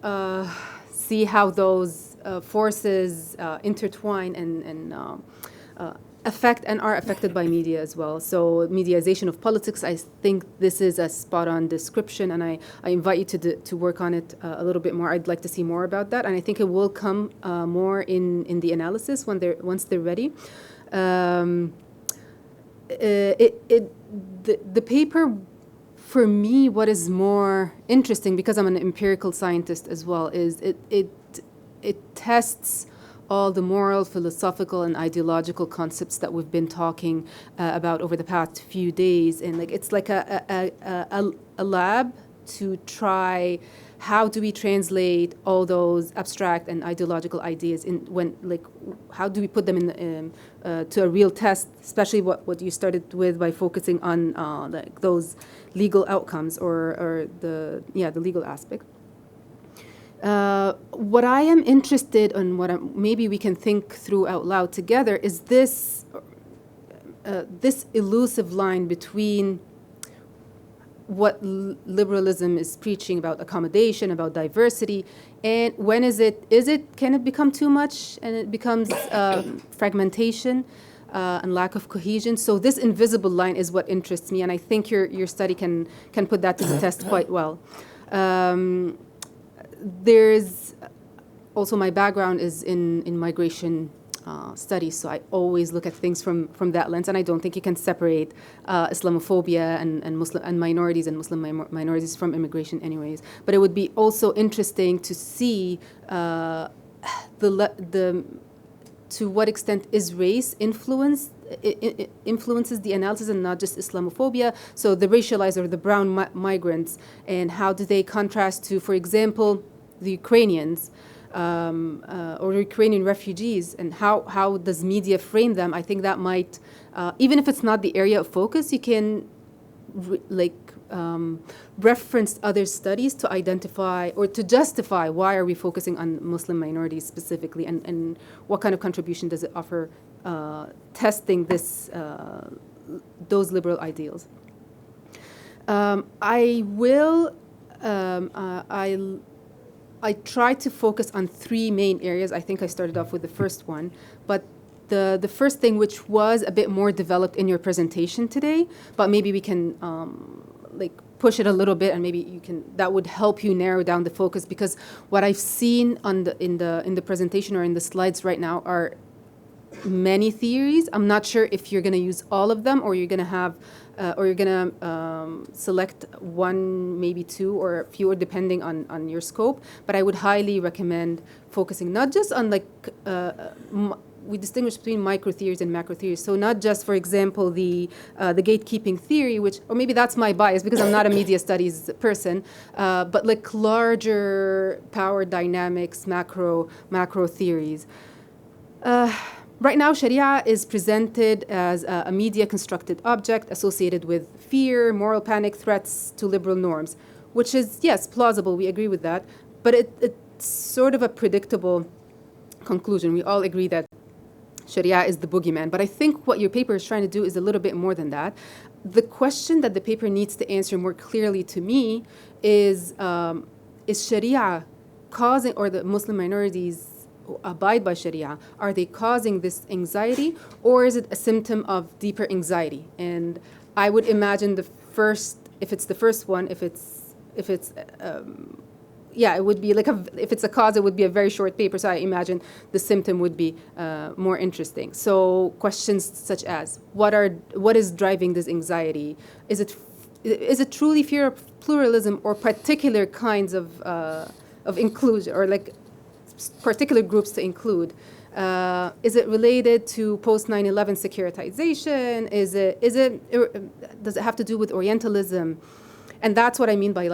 see how those forces intertwine and affect and are affected by media as well. So medialization of politics, I think this is a spot-on description, and I invite you to work on it a little bit more. I'd like to see more about that, and I think it will come more in the analysis once they're ready. The paper, for me, what is more interesting, because I'm an empirical scientist as well, is it tests all the moral, philosophical, and ideological concepts that we've been talking about over the past few days. And it's like a lab to try how do we translate all those abstract and ideological ideas how do we put them to a real test, especially what you started with by focusing on those legal outcomes or the legal aspect. What I am interested in, maybe we can think through out loud together, is this elusive line between what liberalism is preaching about accommodation, about diversity, and when can it become too much and it becomes fragmentation and lack of cohesion? So this invisible line is what interests me, and I think your study can put that to the test quite well. There's also, my background is in migration studies, so I always look at things from that lens, and I don't think you can separate Islamophobia and Muslim and minorities and Muslim minorities from immigration, anyways. But it would be also interesting to see to what extent is race influences the analysis and not just Islamophobia. So the racialized or the brown migrants, and how do they contrast to, for example, the Ukrainians? Or Ukrainian refugees, and how does media frame them? I think that might, even if it's not the area of focus, you can reference other studies to identify or to justify why are we focusing on Muslim minorities specifically, and what kind of contribution does it offer testing those liberal ideals. I try to focus on three main areas. I think I started off with the first one, but the first thing, which was a bit more developed in your presentation today, but maybe we can push it a little bit, and maybe that would help you narrow down the focus, because what I've seen in the presentation or in the slides right now are many theories. I'm not sure if you're going to use all of them, or you're going to have, or you're going to select one, maybe two, or fewer, depending on your scope. But I would highly recommend focusing not just on we distinguish between micro theories and macro theories. So not just, for example, the gatekeeping theory, or maybe that's my bias because I'm not a media studies person, but larger power dynamics, macro theories. Right now, Sharia is presented as a media-constructed object associated with fear, moral panic, threats to liberal norms, which is, yes, plausible. We agree with that. But it's sort of a predictable conclusion. We all agree that Sharia is the boogeyman. But I think what your paper is trying to do is a little bit more than that. The question that the paper needs to answer more clearly to me is Sharia causing, or the Muslim minorities abide by Sharia, are they causing this anxiety, or is it a symptom of deeper anxiety? And I would imagine if it's the first one, it would be if it's a cause, it would be a very short paper. So I imagine the symptom would be more interesting. So questions such as, what is driving this anxiety? Is it truly fear of pluralism, or particular kinds of inclusion, or particular groups to include? Is it related to post 9/11 securitization? Does it have to do with Orientalism? And that's what I mean by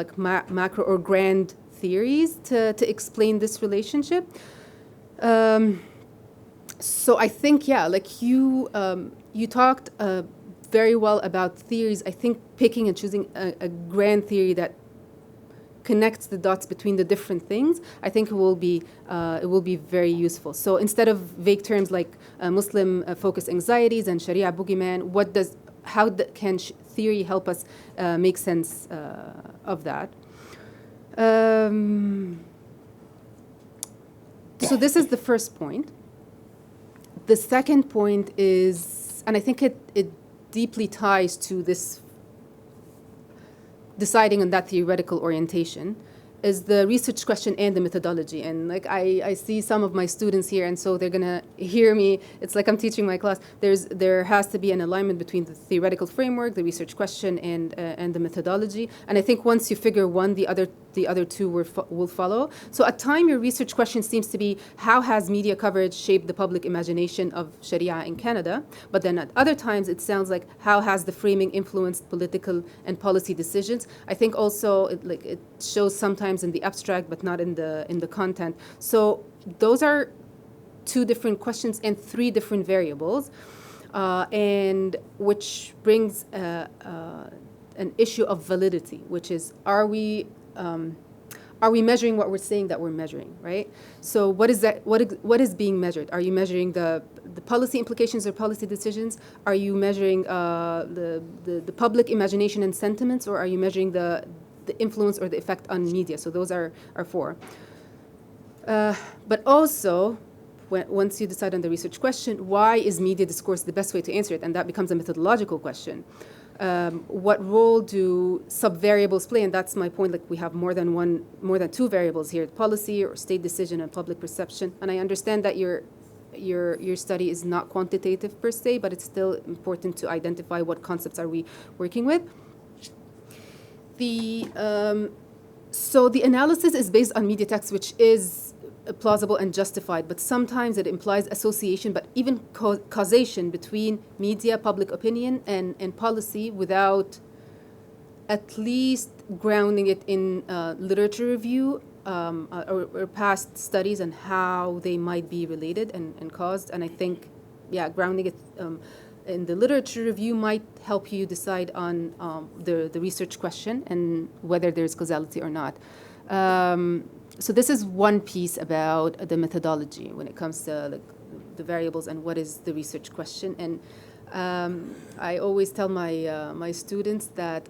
macro or grand theories to explain this relationship. So I think, you talked very well about theories. I think picking and choosing a grand theory that connects the dots between the different things, I think it will be very useful. So instead of vague terms like Muslim focused anxieties and Sharia boogeyman, how can theory help us make sense of that? So this is the first point. The second point is, and I think it deeply ties to this deciding on that theoretical orientation, is the research question and the methodology. And I see some of my students here, and so they're gonna hear me. It's like I'm teaching my class. There has to be an alignment between the theoretical framework, the research question, and the methodology. And I think once you figure one, the other two will follow. So at time, your research question seems to be, how has media coverage shaped the public imagination of Sharia in Canada? But then at other times, it sounds like, how has the framing influenced political and policy decisions? I think also it shows sometimes in the abstract, but not in the content. So those are two different questions and three different variables, and which brings an issue of validity, which is, are are we measuring what we're saying that we're measuring, right? So what is that? What is being measured? Are you measuring the policy implications or policy decisions? Are you measuring the public imagination and sentiments, or are you measuring the influence or the effect on media? So those are four. But also, once you decide on the research question, why is media discourse the best way to answer it? And that becomes a methodological question. What role do subvariables play? And that's my point. Like, we have more than two variables here: policy or state decision and public perception. And I understand that your study is not quantitative per se, but it's still important to identify what concepts are we working with. So the analysis is based on media text, which is plausible and justified, but sometimes it implies association, but even causation between media, public opinion, and policy without at least grounding it in literature review or past studies and how they might be related and caused. And I think, grounding it in the literature review might help you decide on the research question and whether there's causality or not. So this is one piece about the methodology when it comes to like the variables and what is the research question. And I always tell my students that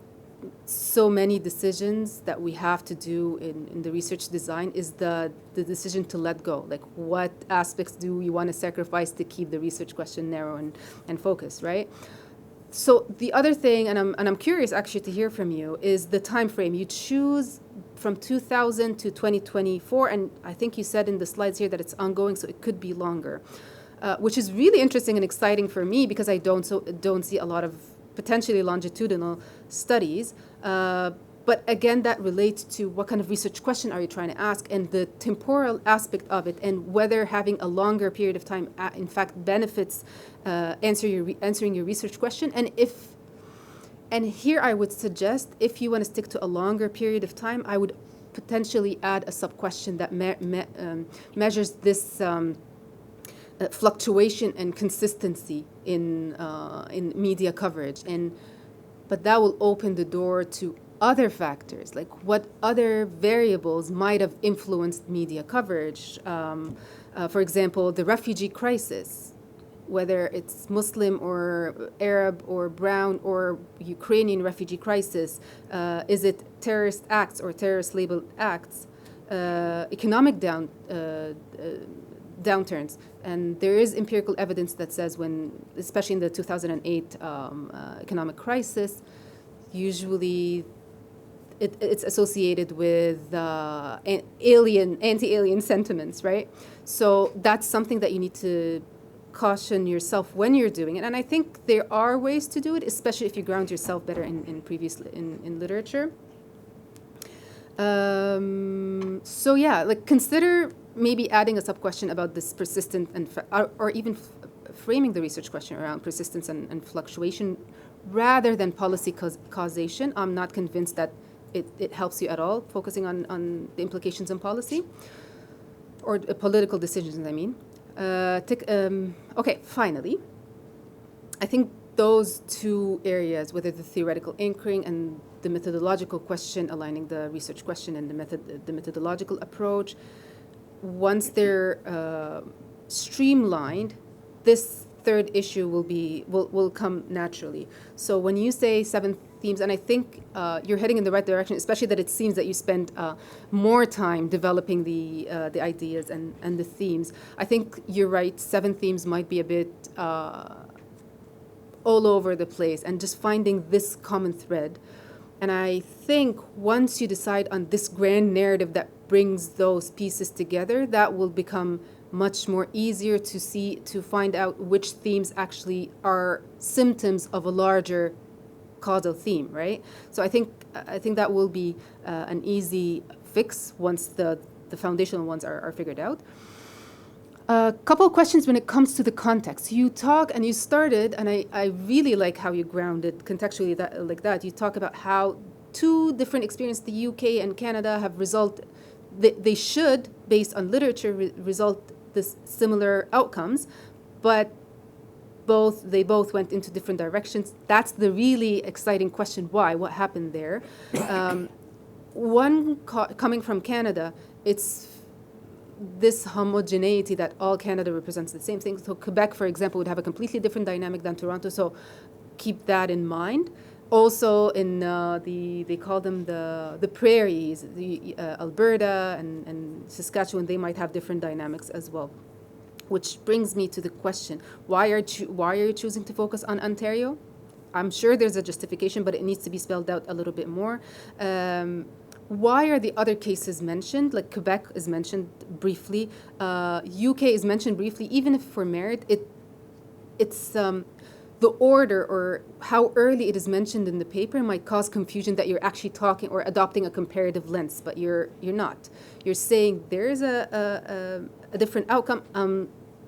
so many decisions that we have to do in the research design is the decision to let go. Like, what aspects do we want to sacrifice to keep the research question narrow and focused, right? So the other thing, and I'm curious actually to hear from you, is the time frame. You choose from 2000 to 2024, and I think you said in the slides here that it's ongoing, so it could be longer, which is really interesting and exciting for me because I don't see a lot of potentially longitudinal studies. But again, that relates to what kind of research question are you trying to ask and the temporal aspect of it, and whether having a longer period of time in fact benefits answering your research question. And here I would suggest, if you want to stick to a longer period of time, I would potentially add a sub-question that measures this fluctuation and consistency in media coverage. But that will open the door to other factors, like what other variables might have influenced media coverage. For example, the refugee crisis, whether it's Muslim or Arab or brown or Ukrainian refugee crisis, is it terrorist acts or terrorist labeled acts, economic downturns. And there is empirical evidence that says especially in the 2008 economic crisis, usually it's associated with anti-alien sentiments, right? So that's something that you need to caution yourself when you're doing it. And I think there are ways to do it, especially if you ground yourself better in literature. So yeah, like consider maybe adding a sub-question about this persistent or even framing the research question around persistence and fluctuation rather than policy causation. I'm not convinced that it helps you at all, focusing on the implications on policy or political decisions, I mean. Okay, finally, I think those two areas, whether the theoretical anchoring and the methodological question, aligning the research question and the methodological approach, once they're streamlined, this third issue will come naturally. So when you say 7 themes, and I think you're heading in the right direction, especially that it seems that you spend more time developing the ideas and the themes. I think you're right, 7 themes might be a bit all over the place, and just finding this common thread. And I think once you decide on this grand narrative that brings those pieces together, that will become much more easier to find out which themes actually are symptoms of a larger causal theme, right? So I think that will be an easy fix once the foundational ones are figured out. A couple of questions when it comes to the context. You talk, and you started, and I really like how you grounded contextually that. You talk about how 2 different experiences, the UK and Canada, have they should, based on literature, result this similar outcomes, but they both went into different directions. That's the really exciting question. Why? What happened there? coming from Canada, it's this homogeneity that all Canada represents the same thing. So Quebec, for example, would have a completely different dynamic than Toronto. So keep that in mind. Also, in they call them the prairies, Alberta and Saskatchewan, they might have different dynamics as well. Which brings me to the question: why are you choosing to focus on Ontario? I'm sure there's a justification, but it needs to be spelled out a little bit more. Why are the other cases mentioned? Like Quebec is mentioned briefly, UK is mentioned briefly. Even if for merit, it's the order or how early it is mentioned in the paper might cause confusion that you're actually talking or adopting a comparative lens, but you're not. You're saying there is a different outcome.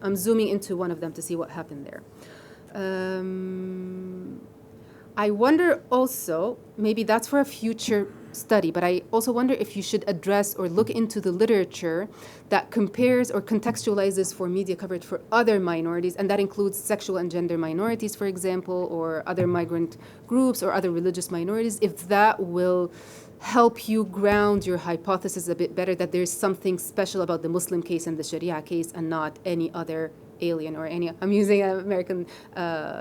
I'm zooming into one of them to see what happened there. I wonder also, maybe that's for a future study, but I also wonder if you should address or look into the literature that compares or contextualizes for media coverage for other minorities, and that includes sexual and gender minorities, for example, or other migrant groups or other religious minorities, if that will help you ground your hypothesis a bit better that there's something special about the Muslim case and the Sharia case and not any other alien or any, I'm using American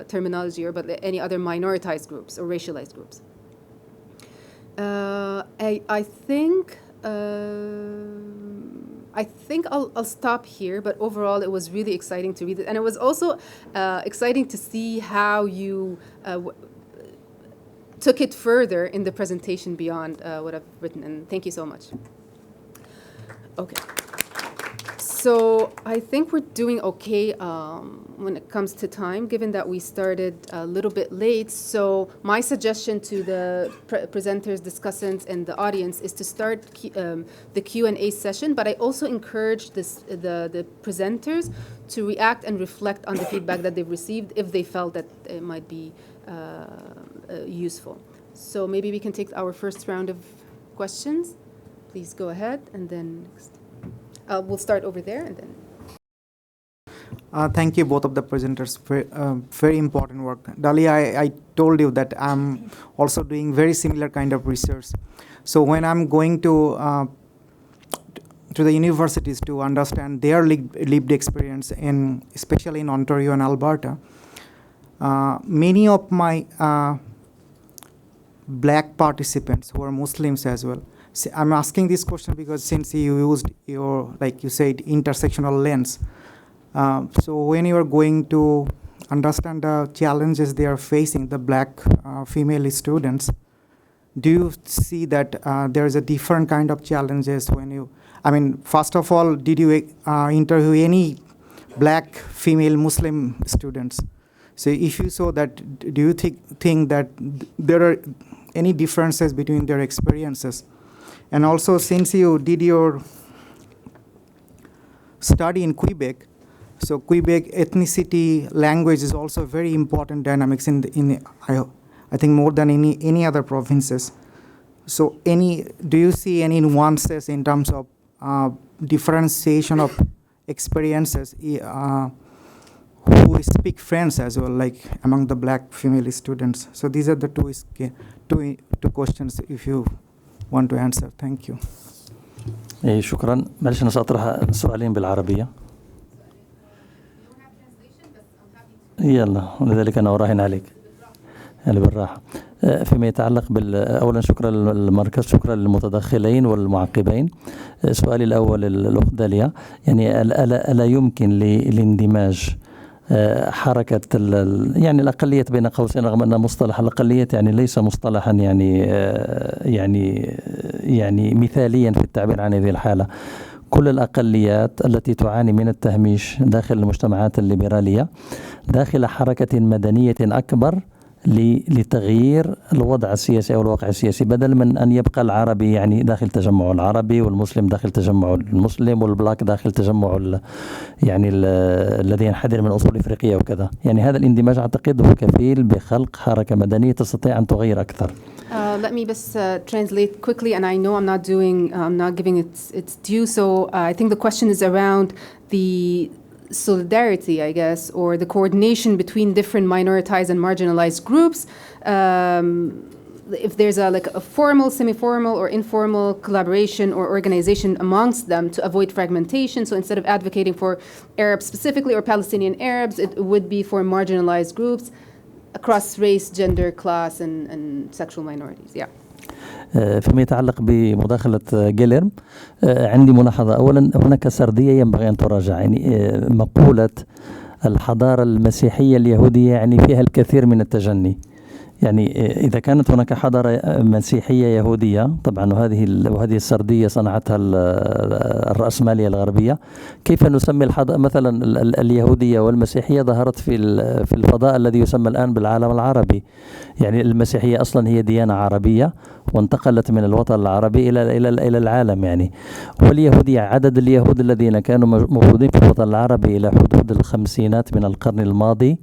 terminology, but any other minoritized groups or racialized groups. I think I'll stop here, but overall it was really exciting to read it. And it was also exciting to see how you took it further in the presentation beyond what I've written. And thank you so much. Okay. So I think we're doing okay when it comes to time, given that we started a little bit late. So my suggestion to the presenters, discussants, and the audience is to start the Q&A session, but I also encourage the presenters to react and reflect on the feedback that they've received if they felt that it might be useful. So maybe we can take our first round of questions. Please go ahead, and then next. We'll start over there and then. Thank you, both of the presenters. Very important work. Dali, I told you that I'm also doing very similar kind of research. So when I'm going to the universities to understand their lived experience, especially in Ontario and Alberta, many of my black participants who are Muslims as well. I'm asking this question because since you used your, like you said, intersectional lens, so when you are going to understand the challenges they are facing, the black female students, do you see that there is a different kind of challenges when you, I mean, first of all, did you interview any black female Muslim students? So if you saw that, do you think that there are any differences between their experiences? And also, since you did your study in Quebec, so Quebec ethnicity, language is also very important dynamics I think more than any other provinces. So do you see any nuances in terms of differentiation of experiences who speak French as well, like among the black female students? So these are the two questions if you want to answer. Thank you. شكرا. معلش أنا سأطرح سؤالين بالعربية. يلا ولذلك أنا أراهن عليك. يعني بالراحة. فيما يتعلق أولا شكرا للمركز، شكرا للمتدخلين والمعقبين. سؤالي الأول الأخت داليا، يعني ألا يمكن للاندماج حركة يعني الأقلية بين قوسين، رغم أن مصطلح الأقلية يعني ليس مصطلحا يعني مثاليا في التعبير عن هذه الحالة. كل الأقليات التي تعاني من التهميش داخل المجتمعات الليبرالية داخل حركة مدنية أكبر لتغيير الوضع السياسي أو الواقع السياسي، بدل من أن يبقى العربي يعني داخل تجمع العربي والمسلم داخل تجمع المسلم والبلاك داخل تجمع يعني الذي ينحدر من أصول إفريقية وكذا. يعني هذا الاندماج أعتقد هو كفيل بخلق حركة مدنية تستطيع أن تغير أكثر. Let me just translate quickly, and I know I'm not giving its due. So I think the question is around the solidarity, I guess, or the coordination between different minoritized and marginalized groups if there's a formal, semi-formal, or informal collaboration or organization amongst them to avoid fragmentation. So instead of advocating for Arabs specifically or Palestinian Arabs, it would be for marginalized groups across race, gender, class, and sexual minorities. Yeah. فيما يتعلق بمداخلة جيليرم عندي ملاحظة. أولا هناك سردية ينبغي أن تراجع. يعني مقولة الحضارة المسيحية اليهودية يعني فيها الكثير من التجني. يعني إذا كانت هناك حضارة مسيحية يهودية طبعا وهذه السردية صنعتها الرأسمالية الغربية، كيف نسمي مثلا اليهودية والمسيحية ظهرت في الفضاء الذي يسمى الآن بالعالم العربي. يعني المسيحية أصلا هي ديانة عربية وانتقلت من الوطن العربي إلى العالم يعني. واليهودية عدد اليهود الذين كانوا موجودين في الوطن العربي إلى حدود الخمسينات من القرن الماضي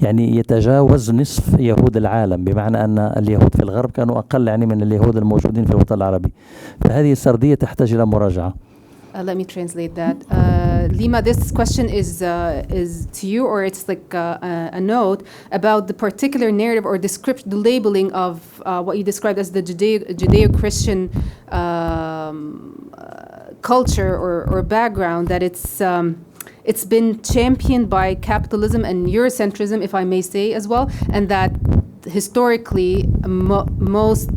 يعني يتجاوز نصف يهود العالم، بمعنى أن اليهود في الغرب كانوا أقل يعني من اليهود الموجودين في الوطن العربي. فهذه السردية تحتاج إلى مراجعة. Let me translate that. Lima, this question is to you, or it's like a note about the particular narrative or description, the labeling of what you described as the Judeo-Christian culture or background, that it's been championed by capitalism and Eurocentrism, if I may say as well, and that historically most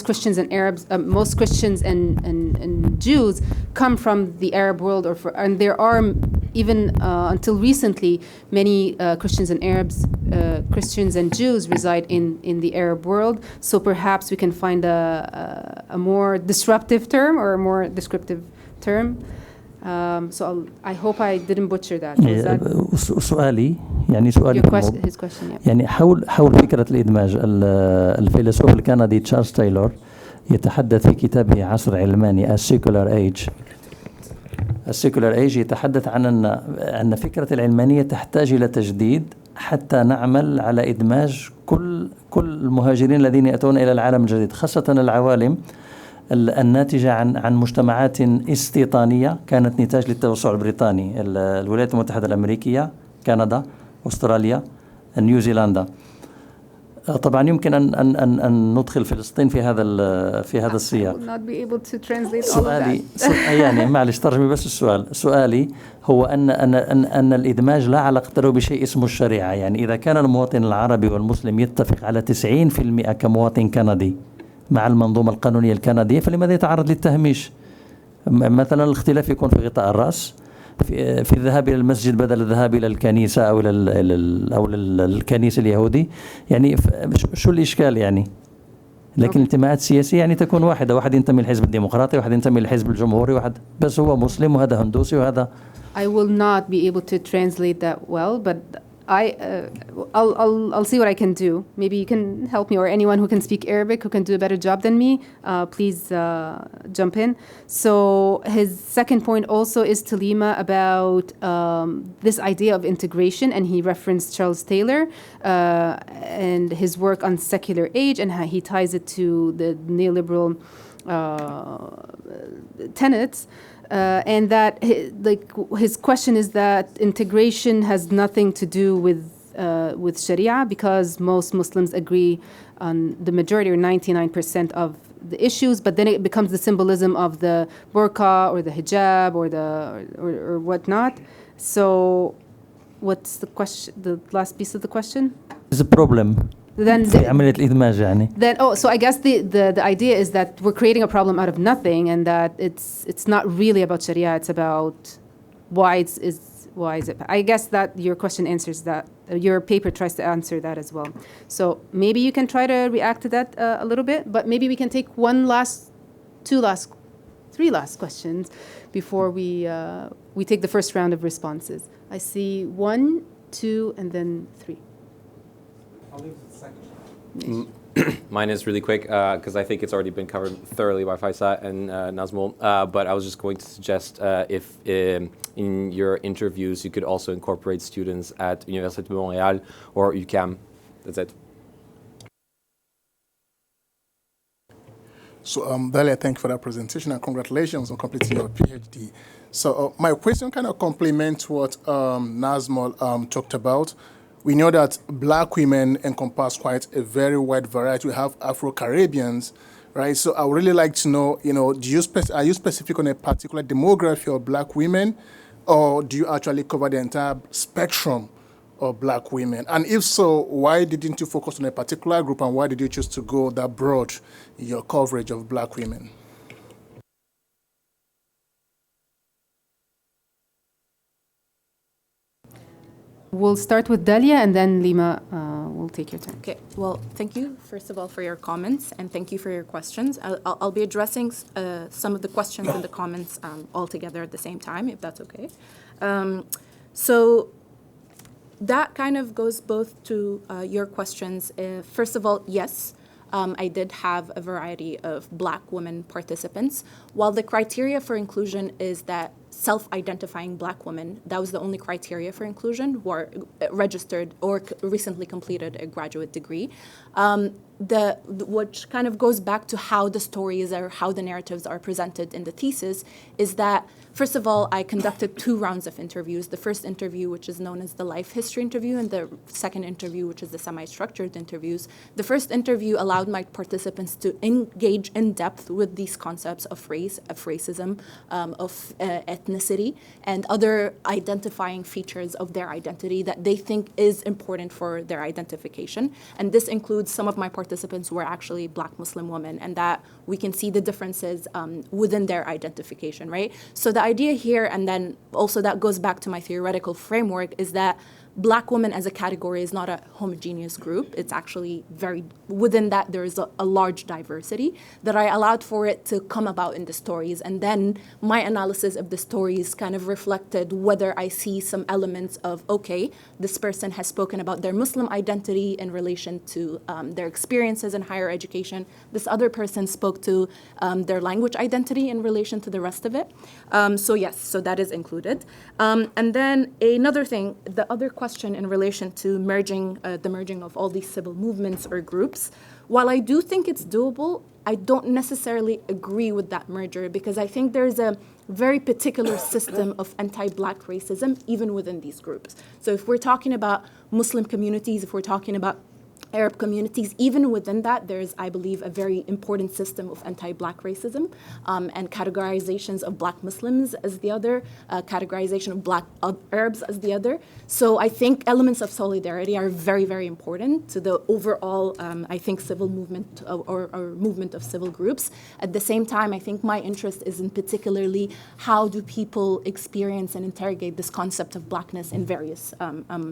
Christians and Arabs, most Christians and Jews come from the Arab world, and there are even until recently many Christians and Arabs, Christians and Jews reside in the Arab world. So perhaps we can find a more disruptive term or a more descriptive term. So I hope I didn't butcher that. سؤالي يعني سؤالي his question, yeah. يعني حول فكرة الإدماج. الفيلسوف الكندي تشارلز تايلور يتحدث في كتابه عصر علماني السيكولار ايج. السيكولار ايج يتحدث عن أن فكرة العلمانية تحتاج إلى تجديد حتى نعمل على إدماج كل المهاجرين الذين يأتون إلى العالم الجديد، خاصة العوالم الناتجة عن مجتمعات استيطانية كانت نتاج للتوسع البريطاني، الولايات المتحدة الأمريكية، كندا، أستراليا، نيوزيلندا. طبعا يمكن أن ندخل فلسطين في هذا السياق. سؤالي يعني معلش ترجمي بس السؤال. سؤالي هو أن الإدماج لا علاقة له بشيء اسمه الشريعة. يعني إذا كان المواطن العربي والمسلم يتفق على 90% كمواطن كندي مع المنظومة القانونية الكندية، فلماذا يتعرض للتهميش؟ مثلا الاختلاف يكون في غطاء الرأس، في الذهاب إلى المسجد بدل الذهاب إلى الكنيسة أو الكنيسة اليهودي. يعني شو الإشكال يعني؟ لكن الانتماءات السياسية يعني تكون واحدة، واحد ينتمي للحزب الديمقراطي، واحد ينتمي للحزب الجمهوري، واحد بس هو مسلم وهذا هندوسي وهذا. I will not be able to translate that well, but I'll see what I can do. Maybe you can help me, or anyone who can speak Arabic who can do a better job than me, please jump in. So his second point also is to Lima about this idea of integration, and he referenced Charles Taylor and his work on secular age and how he ties it to the neoliberal tenets. And that his question is that integration has nothing to do with Sharia, because most Muslims agree on the majority or 99% of the issues, but then it becomes the symbolism of the burqa or the hijab or whatnot. So what's the question? The last piece of the question? Is a problem. Then في عملية الإدماج يعني. Then so I guess the idea is that we're creating a problem out of nothing, and that it's not really about Sharia. It's about why is it? I guess that your question answers that. Your paper tries to answer that as well. So maybe you can try to react to that a little bit, but maybe we can take three last questions before we take the first round of responses. I see 1, 2, and then 3. I'll leave the second. Mine is really quick because I think it's already been covered thoroughly by Faisa and Nazmul. But I was just going to suggest if in your interviews you could also incorporate students at Université de Montréal or UQAM. That's it. So, Dalia, thank you for that presentation and congratulations on completing your PhD. So, my question kind of complements what Nazmul talked about. we know that black women encompass quite a very wide variety. We have Afro-Caribbeans, right? So I would really like to know, are you specific on a particular demography of black women, or do you actually cover the entire spectrum of black women? And if so, why didn't you focus on a particular group, and why did you choose to go that broad in your coverage of black women? We'll start with Dalia, and then Lima will take your turn. Okay, well, thank you, first of all, for your comments, and thank you for your questions. I'll be addressing some of the questions and the comments all together at the same time, if that's okay. So that kind of goes both to your questions. First of all, yes, I did have a variety of black women participants. While the criteria for inclusion is that self-identifying black women, that was the only criteria for inclusion, who are registered or recently completed a graduate degree. Which kind of goes back to how the stories or how the narratives are presented in the thesis, is that, first of all, I conducted 2 rounds of interviews. The first interview, which is known as the life history interview, and the second interview, which is the semi-structured interviews. The first interview allowed my participants to engage in depth with these concepts of race, of racism, of ethnicity, and other identifying features of their identity that they think is important for their identification. And this includes some of my participants who are actually black Muslim women, and that we can see the differences within their identification, right? So the idea here, and then also that goes back to my theoretical framework, is that black women as a category is not a homogeneous group. It's actually within that there is a large diversity that I allowed for it to come about in the stories. And then my analysis of the stories kind of reflected whether I see some elements of, okay, this person has spoken about their Muslim identity in relation to their experiences in higher education. This other person spoke to their language identity in relation to the rest of it. So yes, so that is included. And then another thing, the other question in relation to the merging of all these civil movements or groups. While I do think it's doable, I don't necessarily agree with that merger, because I think there's a very particular system of anti-black racism even within these groups. So if we're talking about Muslim communities, if we're talking about Arab communities, even within that, there's, I believe, a very important system of anti-black racism and categorizations of black Muslims as the other, categorization of black Arabs as the other. So I think elements of solidarity are very, very important to the overall, I think, civil movement or movement of civil groups. At the same time, I think my interest is in particularly how do people experience and interrogate this concept of blackness in various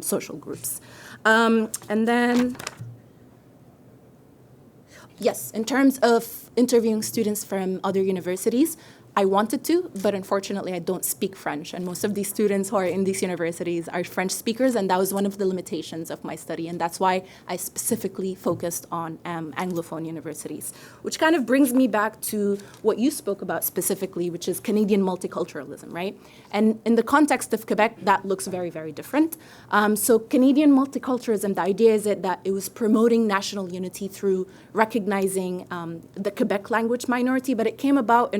social groups. And then, yes, in terms of interviewing students from other universities, I wanted to, but unfortunately I don't speak French. And most of these students who are in these universities are French speakers, and that was one of the limitations of my study. And that's why I specifically focused on Anglophone universities, which kind of brings me back to what you spoke about specifically, which is Canadian multiculturalism, right? And in the context of Quebec, that looks very, very different. So Canadian multiculturalism, the idea is that it was promoting national unity through recognizing the Quebec language minority, but it came about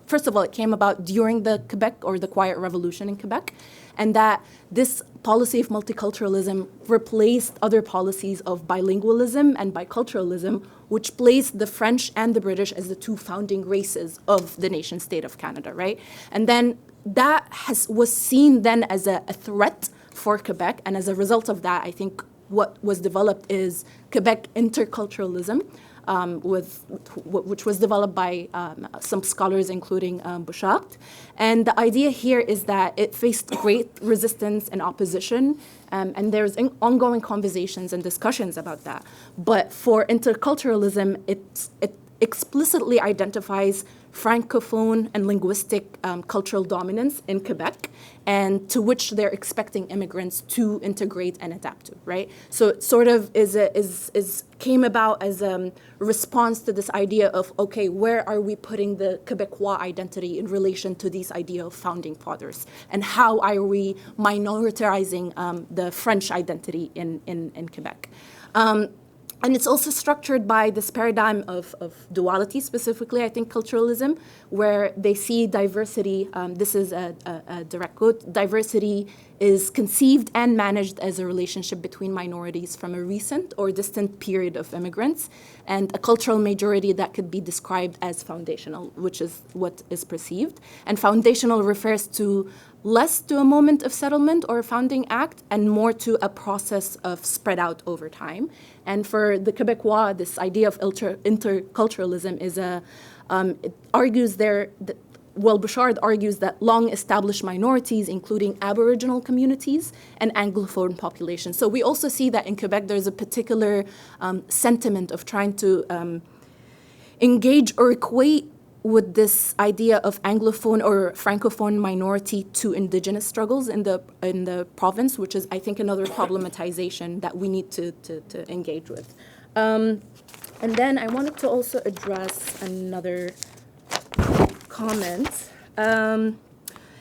first of all, it came about during the Quebec or the Quiet Revolution in Quebec, and that this policy of multiculturalism replaced other policies of bilingualism and biculturalism, which placed the French and the British as the 2 founding races of the nation state of Canada, right? And then that was seen then as a threat for Quebec, and as a result of that, I think what was developed is Quebec interculturalism, which was developed by some scholars, including Bouchard. And the idea here is that it faced great resistance and opposition, and there's ongoing conversations and discussions about that. But for interculturalism, it explicitly identifies Francophone and linguistic cultural dominance in Quebec, and to which they're expecting immigrants to integrate and adapt to, right? So it sort of came about as a response to this idea of, okay, where are we putting the Quebecois identity in relation to this idea of founding fathers? And how are we minoritizing the French identity in Quebec? And it's also structured by this paradigm of duality, specifically, I think, culturalism, where they see diversity, this is a direct quote, diversity is conceived and managed as a relationship between minorities from a recent or distant period of immigrants, and a cultural majority that could be described as foundational, which is what is perceived. And foundational refers to less to a moment of settlement or a founding act and more to a process of spread out over time. And for the Quebecois, this idea of interculturalism is it argues there that, well, Bouchard argues that long-established minorities, including Aboriginal communities and Anglophone populations. So we also see that in Quebec there's a particular sentiment of trying to engage or equate with this idea of Anglophone or Francophone minority to Indigenous struggles in the province, which is, I think, another problematization that we need to engage with. And then I wanted to also address another comment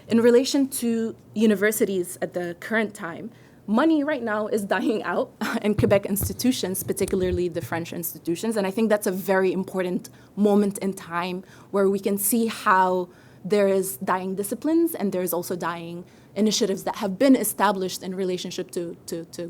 in relation to universities at the current time. Money right now is dying out in Quebec institutions, particularly the French institutions, and I think that's a very important moment in time where we can see how there is dying disciplines and there's also dying initiatives that have been established in relationship to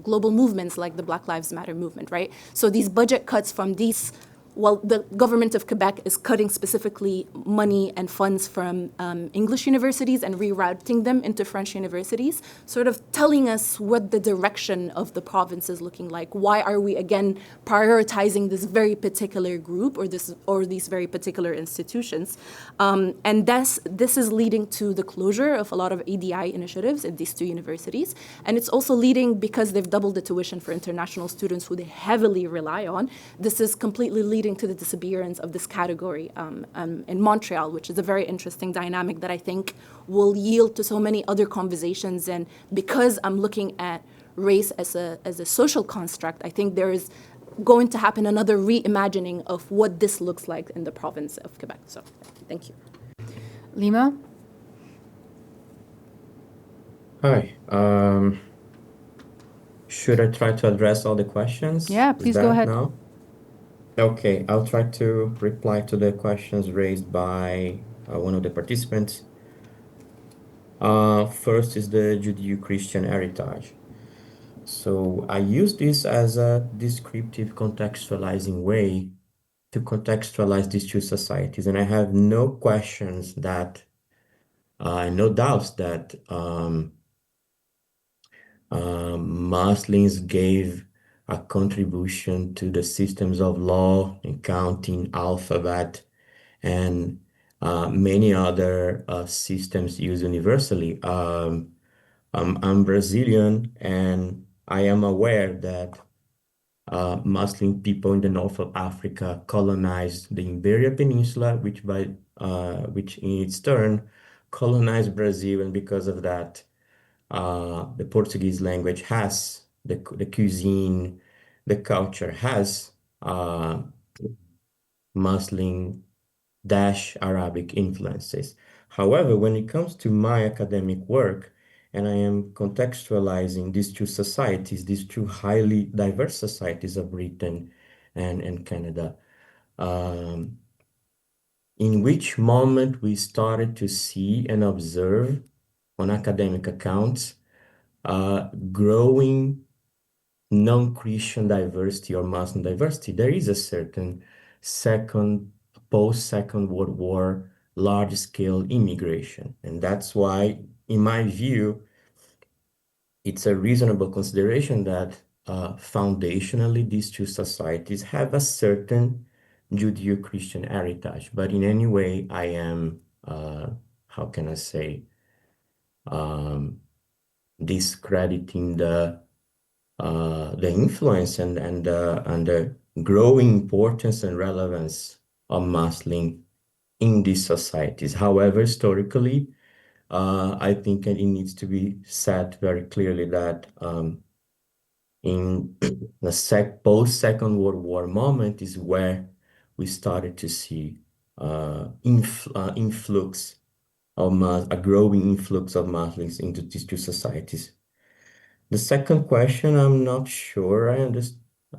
global movements like the Black Lives Matter movement, right? So these budget cuts from these, well, the government of Quebec is cutting specifically money and funds from English universities and rerouting them into French universities, sort of telling us what the direction of the province is looking like. Why are we, again, prioritizing this very particular group or these very particular institutions? And this is leading to the closure of a lot of EDI initiatives at these two universities. And it's also leading, because they've doubled the tuition for international students who they heavily rely on, this is completely leading to the disappearance of this category in Montreal, which is a very interesting dynamic that I think will yield to so many other conversations. And because I'm looking at race as a social construct, I think there is going to happen another reimagining of what this looks like in the province of Quebec. So thank you. Lima? Hi. Should I try to address all the questions? Yeah, Is please go that ahead. now? Okay, I'll try to reply to the questions raised by one of the participants. First is the Judeo-Christian heritage. So I use this as a descriptive contextualizing way to contextualize these two societies, and I have no questions that, no doubts that Muslims gave a contribution to the systems of law and counting, alphabet, and many other systems used universally. I'm Brazilian, and I am aware that Muslim people in the north of Africa colonized the Iberian Peninsula, which in its turn colonized Brazil, and because of that, the Portuguese language has, the cuisine, the culture has Muslim-Arabic influences. However, when it comes to my academic work, and I am contextualizing these two societies, these two highly diverse societies of Britain and Canada, in which moment we started to see and observe on academic accounts growing non-Christian diversity or Muslim diversity. There is a certain post-Second World War large-scale immigration, and that's why, in my view, it's a reasonable consideration that foundationally these two societies have a certain Judeo-Christian heritage. But in any way, I am, how can I say, discrediting the influence and the growing importance and relevance of Muslim in these societies. However, historically, I think it needs to be said very clearly that in the post-Second World War moment is where we started to see influx of a growing influx of Muslims into these two societies. The second question, I'm not sure I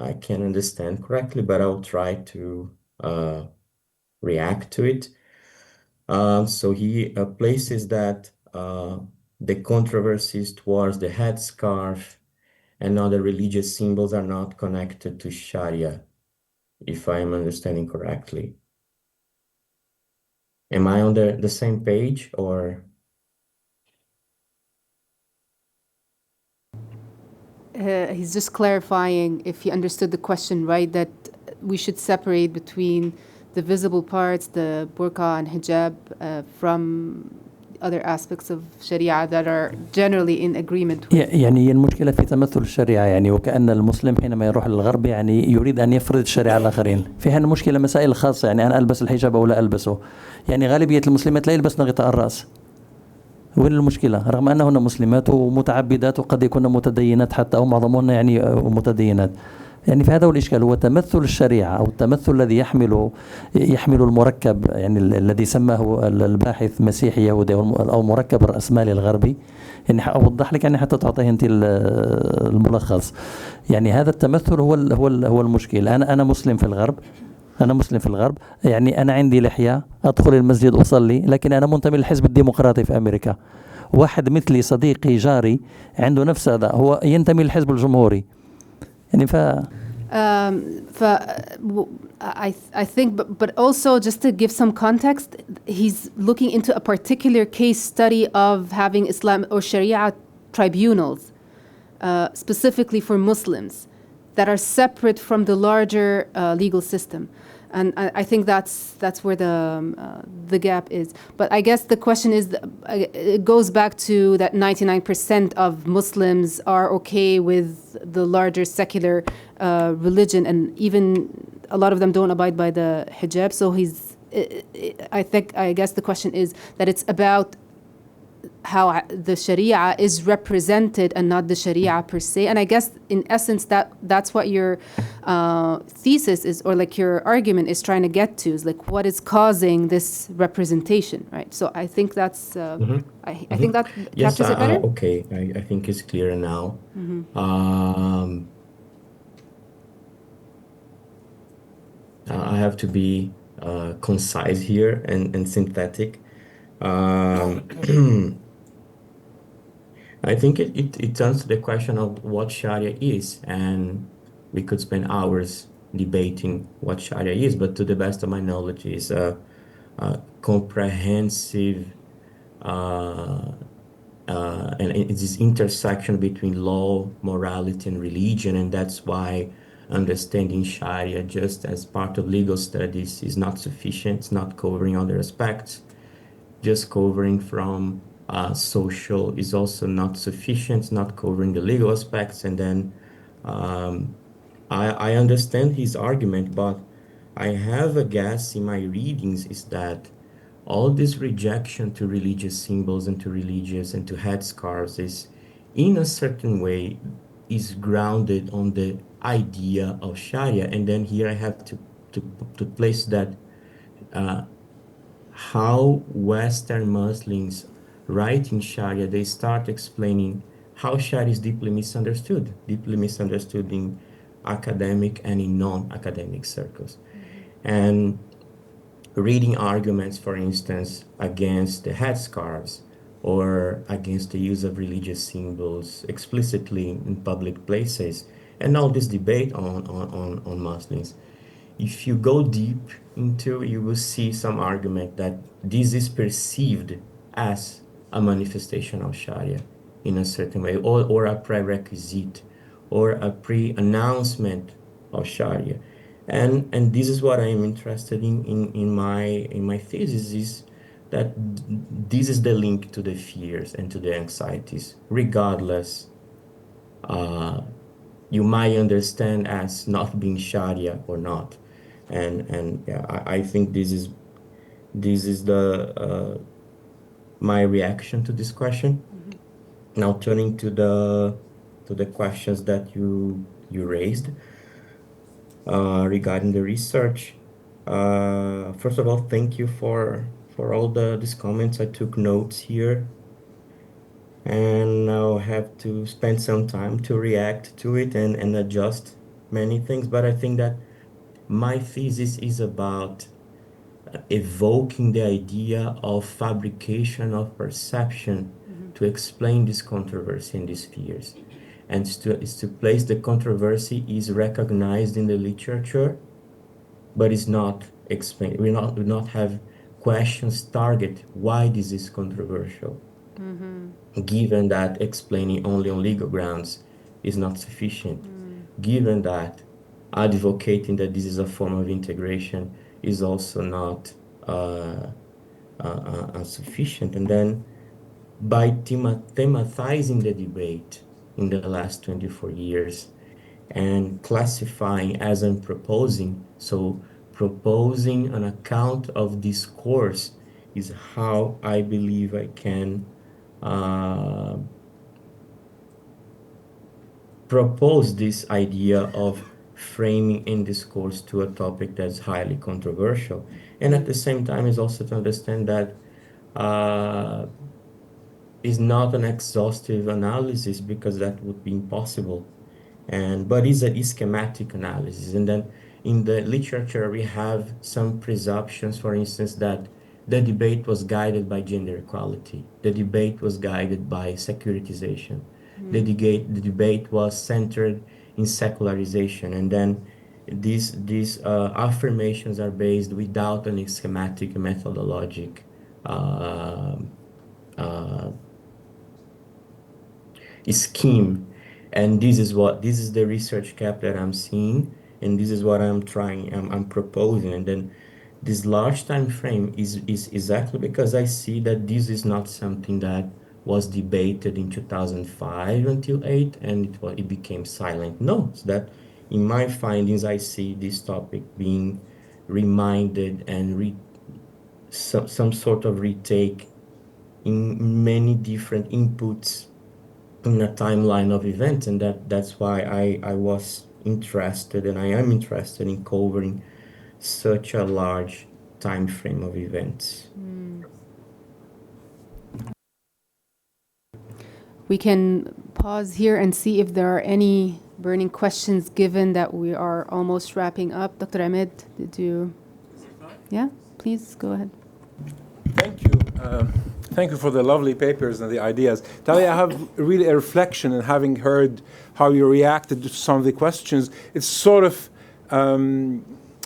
I can understand correctly, but I'll try to react to it. So he places that the controversies towards the headscarf and other religious symbols are not connected to Sharia, if I am understanding correctly. Am I on the same page or? He's just clarifying if he understood the question right, that we should separate between the visible parts, the burqa and hijab, from other aspects of Sharia that are generally in agreement with. يعني هي المشكلة في تمثل الشريعة، يعني وكأن المسلم حينما يروح للغرب يعني يريد أن يفرض الشريعة على الآخرين. في هنا مشكلة مسائل خاصة، يعني أنا ألبس الحجاب أو لا ألبسه. يعني غالبية المسلمات لا يلبسن غطاء الرأس. وين المشكلة؟ رغم أنهن مسلمات ومتعبدات وقد يكون متدينات حتى، أو معظمهن يعني متدينات. يعني في هذا هو الإشكال، هو تمثل الشريعة أو التمثل الذي يحمل المركب، يعني الذي سماه الباحث مسيحي يهودي أو مركب الرأسمالي الغربي. يعني أوضح لك يعني حتى تعطيه أنت الملخص. يعني هذا التمثل هو المشكل. أنا مسلم في الغرب، يعني أنا عندي لحية، أدخل المسجد أصلي، لكن أنا منتمي للحزب الديمقراطي في أمريكا. واحد مثلي صديقي جاري عنده نفس هذا، هو ينتمي للحزب الجمهوري. يعني I think, but also just to give some context, he's looking into a particular case study of having Islam or Sharia tribunals, specifically for Muslims, that are separate from the larger legal system. And I think that's where the gap is. But I guess the question is, it goes back to that 99% of Muslims are okay with the larger secular religion, and even a lot of them don't abide by the hijab. So I guess the question is that it's about how the Sharia is represented and not the Sharia per se. And I guess in essence that's what your thesis is, or like your argument is trying to get to, is like what is causing this representation, right? So I think that's I think that captures it better. Okay, I think it's clearer now. I have to be concise here and synthetic. I think it turns to the question of what Sharia is, and we could spend hours debating what Sharia is, but to the best of my knowledge, is a comprehensive and it's this intersection between law, morality, and religion, and that's why understanding Sharia just as part of legal studies is not sufficient. It's not covering other aspects. Just covering from social is also not sufficient. It's not covering the legal aspects. And then I understand his argument, but I have a guess in my readings is that all this rejection to religious symbols and to religious and to headscarves is, in a certain way, is grounded on the idea of Sharia. And then here I have to place that how Western Muslims writing Sharia, they start explaining how Sharia is deeply misunderstood in academic and in non-academic circles. And reading arguments, for instance, against the headscarves or against the use of religious symbols explicitly in public places, and all this debate on Muslims. If you go deep into, you will see some argument that this is perceived as a manifestation of Sharia in a certain way, or a prerequisite, or a pre-announcement of Sharia. And this is what I am interested in my thesis, is that this is the link to the fears and to the anxieties, regardless you might understand as not being Sharia or not. And yeah, I think this is the my reaction to this question. Now turning to the questions that you raised regarding the research. First of all, thank you for all these comments. I took notes here, and I'll have to spend some time to react to it and adjust many things, but I think that my thesis is about evoking the idea of fabrication of perception to explain this controversy and these fears. And is to place the controversy is recognized in the literature, but is not explained. We not have questions target why this is controversial, given that explaining only on legal grounds is not sufficient, given that advocating that this is a form of integration is also not sufficient. And then by thematizing the debate in the last 24 years and classifying as I'm proposing, so proposing an account of discourse is how I believe I can propose this idea of framing in discourse to a topic that's highly controversial. And at the same time is also to understand that is not an exhaustive analysis, because that would be impossible. But is a schematic analysis. And then in the literature, we have some presumptions, for instance, that the debate was guided by gender equality. The debate was guided by securitization. The debate was centered in secularization. And then these affirmations are based without any schematic methodologic scheme. And this is the research gap that I'm seeing, and this is what I'm proposing. And then this large time frame is exactly because I see that this is not something that was debated in 2005 until 8, and it became silent. No, it's that in my findings I see this topic being reminded and some sort of retake in many different inputs in a timeline of events, and that's why I was interested, and I am interested in covering such a large time frame of events. We can pause here and see if there are any burning questions, given that we are almost wrapping up. Dr. Ahmed, did you? Yeah, please go ahead. Thank you. Thank you for the lovely papers and the ideas. Talia, I have really a reflection, and having heard how you reacted to some of the questions, it's sort of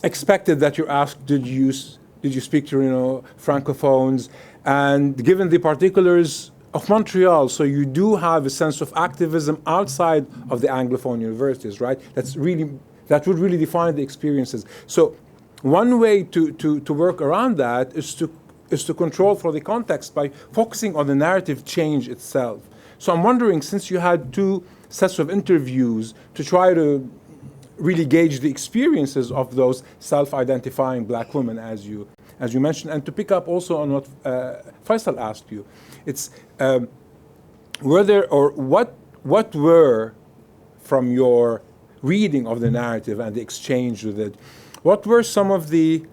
expected that you're asked, did you speak to Francophones? And given the particulars of Montreal, so you do have a sense of activism outside of the Anglophone universities, right? That would really define the experiences. So one way to work around that is to control for the context by focusing on the narrative change itself. So I'm wondering, since you had 2 sets of interviews to try to really gauge the experiences of those self-identifying black women, as you mentioned, and to pick up also on what Faisal asked you, it's what were, from your reading of the narrative and the exchange with it, what were some of the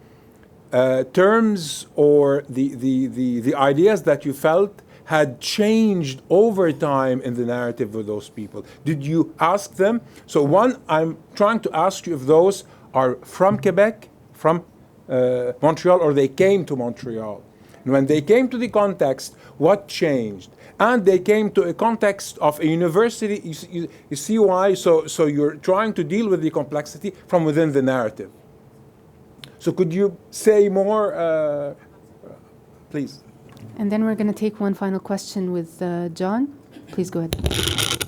terms or the ideas that you felt had changed over time in the narrative of those people? Did you ask them? So one, I'm trying to ask you if those are from Quebec, from Montreal, or they came to Montreal. And when they came to the context, what changed? And they came to a context of a university. You see why? So you're trying to deal with the complexity from within the narrative. So could you say more, please? And then we're going to take one final question with John. Please go ahead.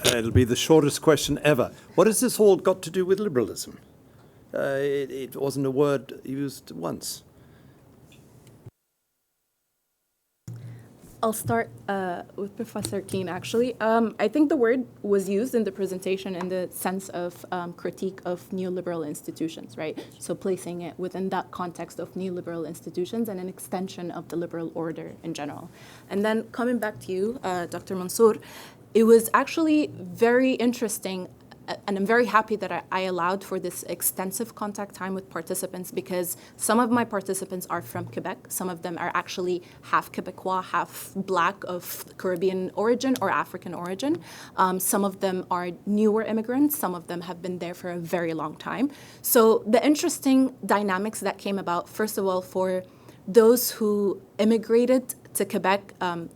It'll be the shortest question ever. What has this all got to do with liberalism? It wasn't a word used once. I'll start with Professor Keane, actually. I think the word was used in the presentation in the sense of critique of neoliberal institutions, right? So placing it within that context of neoliberal institutions and an extension of the liberal order in general. And then coming back to you, Dr. Mansour, it was actually very interesting and I'm very happy that I allowed for this extensive contact time with participants, because some of my participants are from Quebec. Some of them are actually half Quebecois, half Black of Caribbean origin or African origin. Some of them are newer immigrants. Some of them have been there for a very long time. So the interesting dynamics that came about, first of all, for those who immigrated to Quebec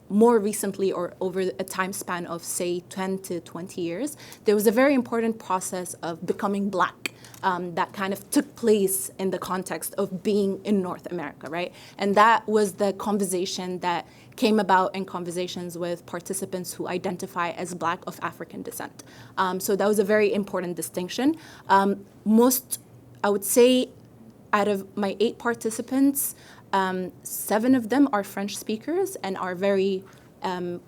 more recently or over a time span of, say, 10 to 20 years, there was a very important process of becoming Black that kind of took place in the context of being in North America, right? And that was the conversation that came about in conversations with participants who identify as Black of African descent. So that was a very important distinction. Most, I would say, out of my 8 participants, 7 of them are French speakers and are very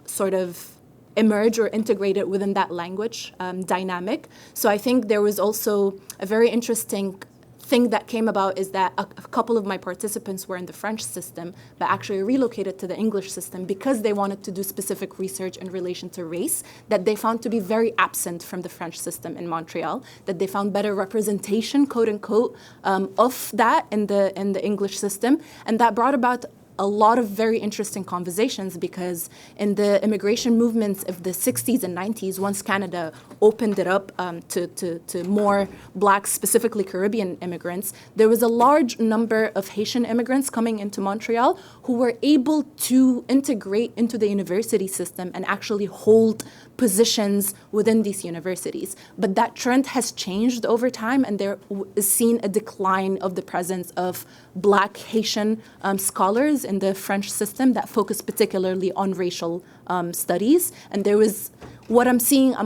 sort of emerge or integrated within that language dynamic. So I think there was also a very interesting thing that came about is that a couple of my participants were in the French system, but actually relocated to the English system because they wanted to do specific research in relation to race that they found to be very absent from the French system in Montreal, that they found better representation, quote unquote, of that in the English system. And that brought about a lot of very interesting conversations, because in the immigration movements of the 60s and 90s, once Canada opened it up to more Black, specifically Caribbean immigrants, there was a large number of Haitian immigrants coming into Montreal who were able to integrate into the university system and actually hold positions within these universities. But that trend has changed over time, and there is seen a decline of the presence of Black Haitian scholars in the French system that focus particularly on racial studies. And there was, what I'm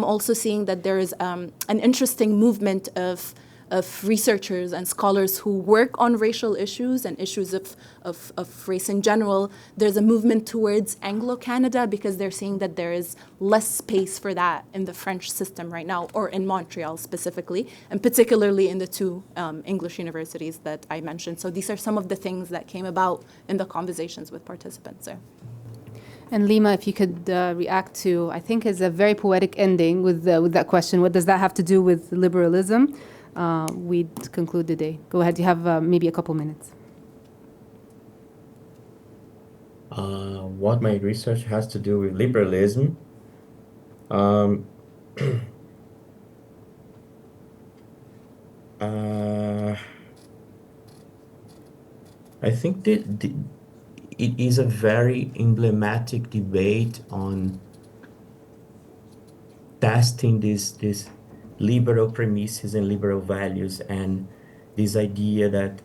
also seeing that there is an interesting movement of researchers and scholars who work on racial issues and issues of race in general. There's a movement towards Anglo-Canada because they're seeing that there is less space for that in the French system right now, or in Montreal specifically, and particularly in the 2 English universities that I mentioned. So these are some of the things that came about in the conversations with participants there. And Lima, if you could react to, I think is a very poetic ending with that question. What does that have to do with liberalism? We'd conclude the day. Go ahead, you have maybe a couple minutes. What my research has to do with liberalism? I think that it is a very emblematic debate on testing this liberal premises and liberal values, and this idea that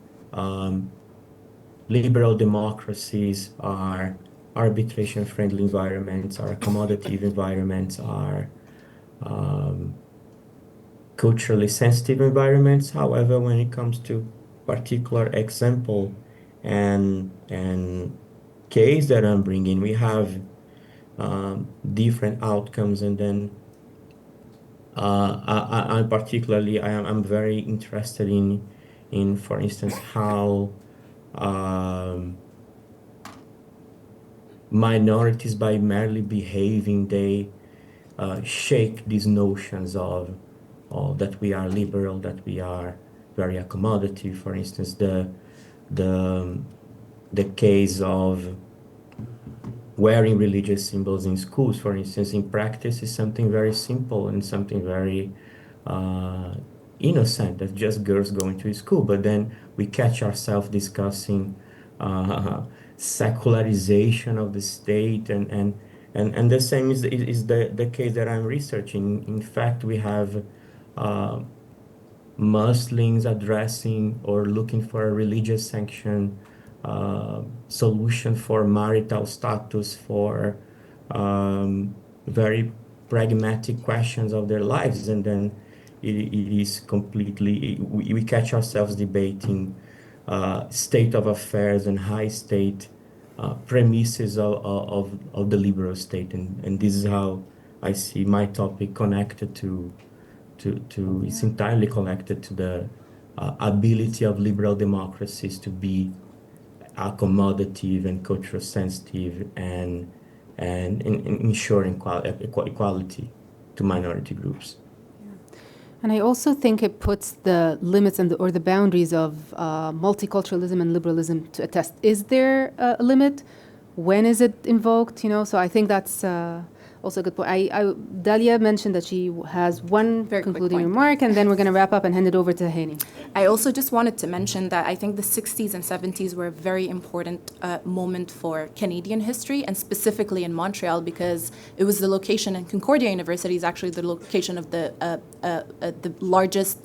liberal democracies are arbitration-friendly environments, are accommodative environments, are culturally sensitive environments. However, when it comes to particular example and case that I'm bringing, we have different outcomes, and then I'm very interested in, for instance, how minorities, by merely behaving, they shake these notions of that we are liberal, that we are very accommodative. For instance, the case of wearing religious symbols in schools, for instance, in practice is something very simple and something very innocent, that just girls going to school. But then we catch ourselves discussing secularization of the state, and the same is the case that I'm researching. In fact, we have Muslims addressing or looking for a religious sanction solution for marital status, for very pragmatic questions of their lives, and then it is completely, we catch ourselves debating state of affairs and high state premises of the liberal state, and this is how I see my topic connected to it's entirely connected to the ability of liberal democracies to be accommodative and cultural sensitive and ensuring equality to minority groups. And I also think it puts the limits and or the boundaries of multiculturalism and liberalism to a test. Is there a limit? When is it invoked? So I think that's also a good point. Dalia mentioned that she has one Very quick concluding point. remark, and then we're going to wrap up and hand it over to Hani. I also just wanted to mention that I think the 60s and 70s were a very important moment for Canadian history, and specifically in Montreal, because it was the location, and Concordia University is actually the location of the largest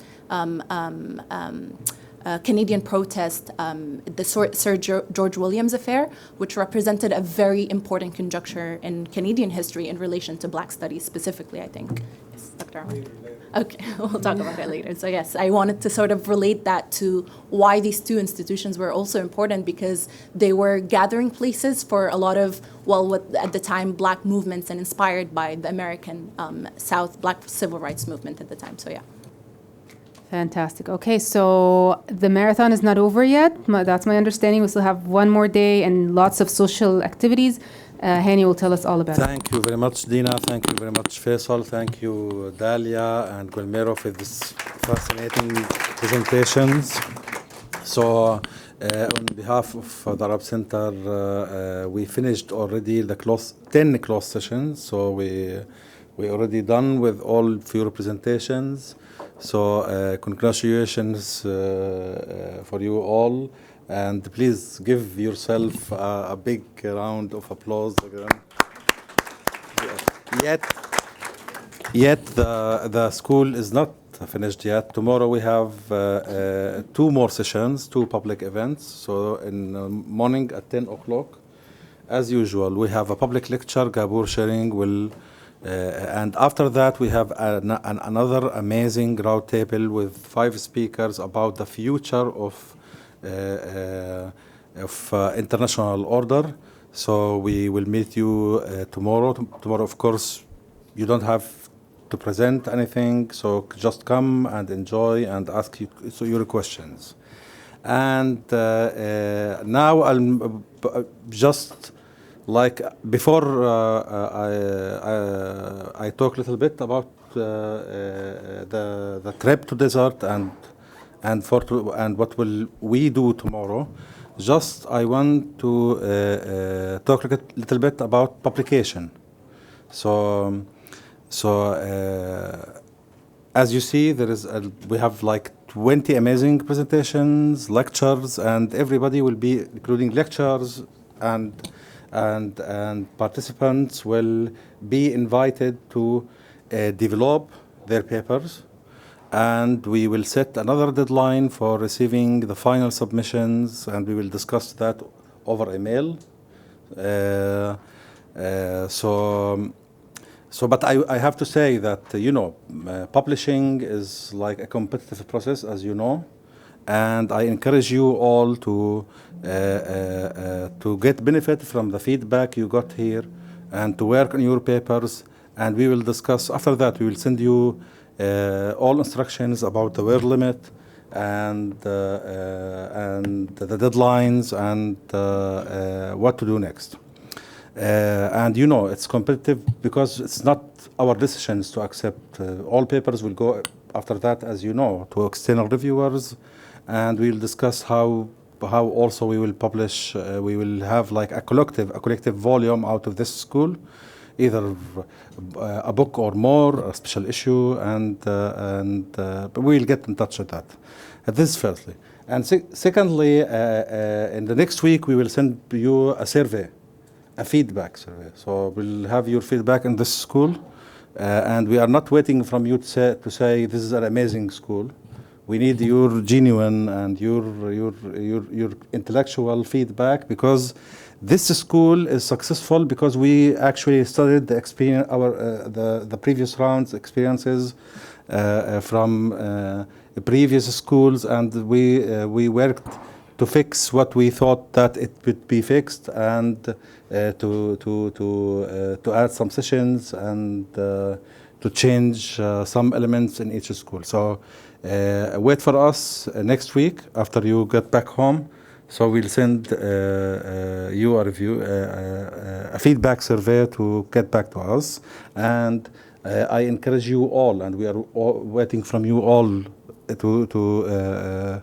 Canadian protest, the Sir George Williams affair, which represented a very important conjuncture in Canadian history in relation to Black studies specifically, I think. Yes, Dr. Ahmed. Okay, we'll talk about that later. So yes, I wanted to sort of relate that to why these two institutions were also important, because they were gathering places for a lot of, what at the time, Black movements, and inspired by the American South Black civil rights movement at the time. So yeah. Fantastic. Okay, so the marathon is not over yet. That's my understanding. We still have one more day and lots of social activities. Hani will tell us all about it. Thank you very much, Dina. Thank you very much, Faisal. Thank you, Dalia and Guillermo, for this fascinating presentations. So, on behalf of the Arab Center, we finished already the 10 closed sessions. So we already done with all of your presentations. So congratulations for you all, and please give yourself a big round of applause again. Yet the school is not finished yet. Tomorrow we have 2 more sessions, 2 public events. So in the morning at 10 o'clock, as usual, we have a public lecture. Gabor Sharing will. And after that, we have another amazing round table with 5 speakers about the future of international order. So we will meet you tomorrow. Tomorrow, of course, you don't have to present anything, so just come and enjoy and ask your questions. And now I'll just. Like before, I talk a little bit about the trip to desert and what will we do tomorrow. Just I want to talk a little bit about publication. So as you see, we have like 20 amazing presentations, lectures, and everybody will be, including lectures and participants will be invited to develop their papers, and we will set another deadline for receiving the final submissions, and we will discuss that over email. But I have to say that publishing is like a competitive process, as you know. And I encourage you all to get benefit from the feedback you got here, and to work on your papers. And we will discuss after that. We will send you all instructions about the word limit and the deadlines and what to do next. And it's competitive because it's not our decisions to accept. All papers will go after that, as you know, to external reviewers. And we'll discuss how also we will publish. We will have like a collective volume out of this school, either a book or more, a special issue, but we will get in touch with that. This is firstly, and secondly, in the next week we will send you a survey, a feedback survey. So we'll have your feedback in this school, and we are not waiting from you to say this is an amazing school. We need your genuine and your intellectual feedback, because this school is successful because we actually studied the experience, the previous rounds experiences from previous schools, and we worked to fix what we thought that it would be fixed, and to add some sessions and to change some elements in each school. So. Wait for us next week after you get back home. So we'll send you a review, a feedback survey to get back to us. And I encourage you all, and we are all waiting from you all to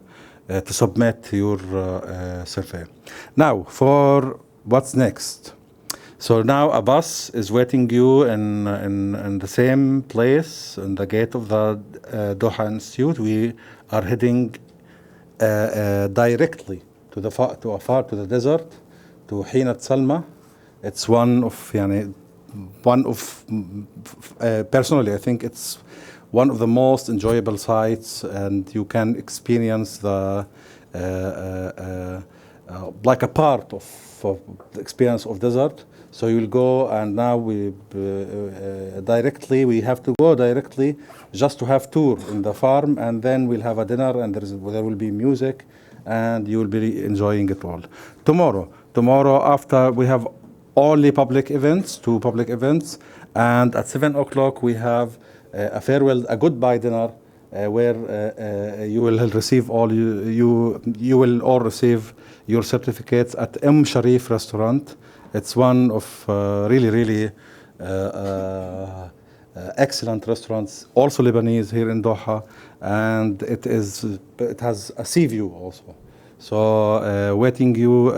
submit your survey. Now, for what's next? So now a bus is waiting you in the same place, in the gate of the Doha Institute. We are heading directly to the desert, to Hinat Salma. It's personally, I think it's one of the most enjoyable sites, and you can experience the like a part of the experience of desert. So you'll go, and now we have to go directly just to have tour in the farm, and then we'll have a dinner, and there will be music, and you will be enjoying it all. Tomorrow after we have only public events, 2 public events, and at 7 o'clock we have a goodbye dinner where you will receive you will all receive your certificates at Sharif restaurant. It's one of really excellent restaurants, also Lebanese here in Doha, and it has a sea view also. So waiting you,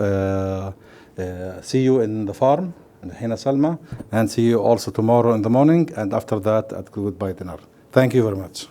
see you in the farm, in Hina Salma, and see you also tomorrow in the morning, and after that at goodbye dinner. Thank you very much.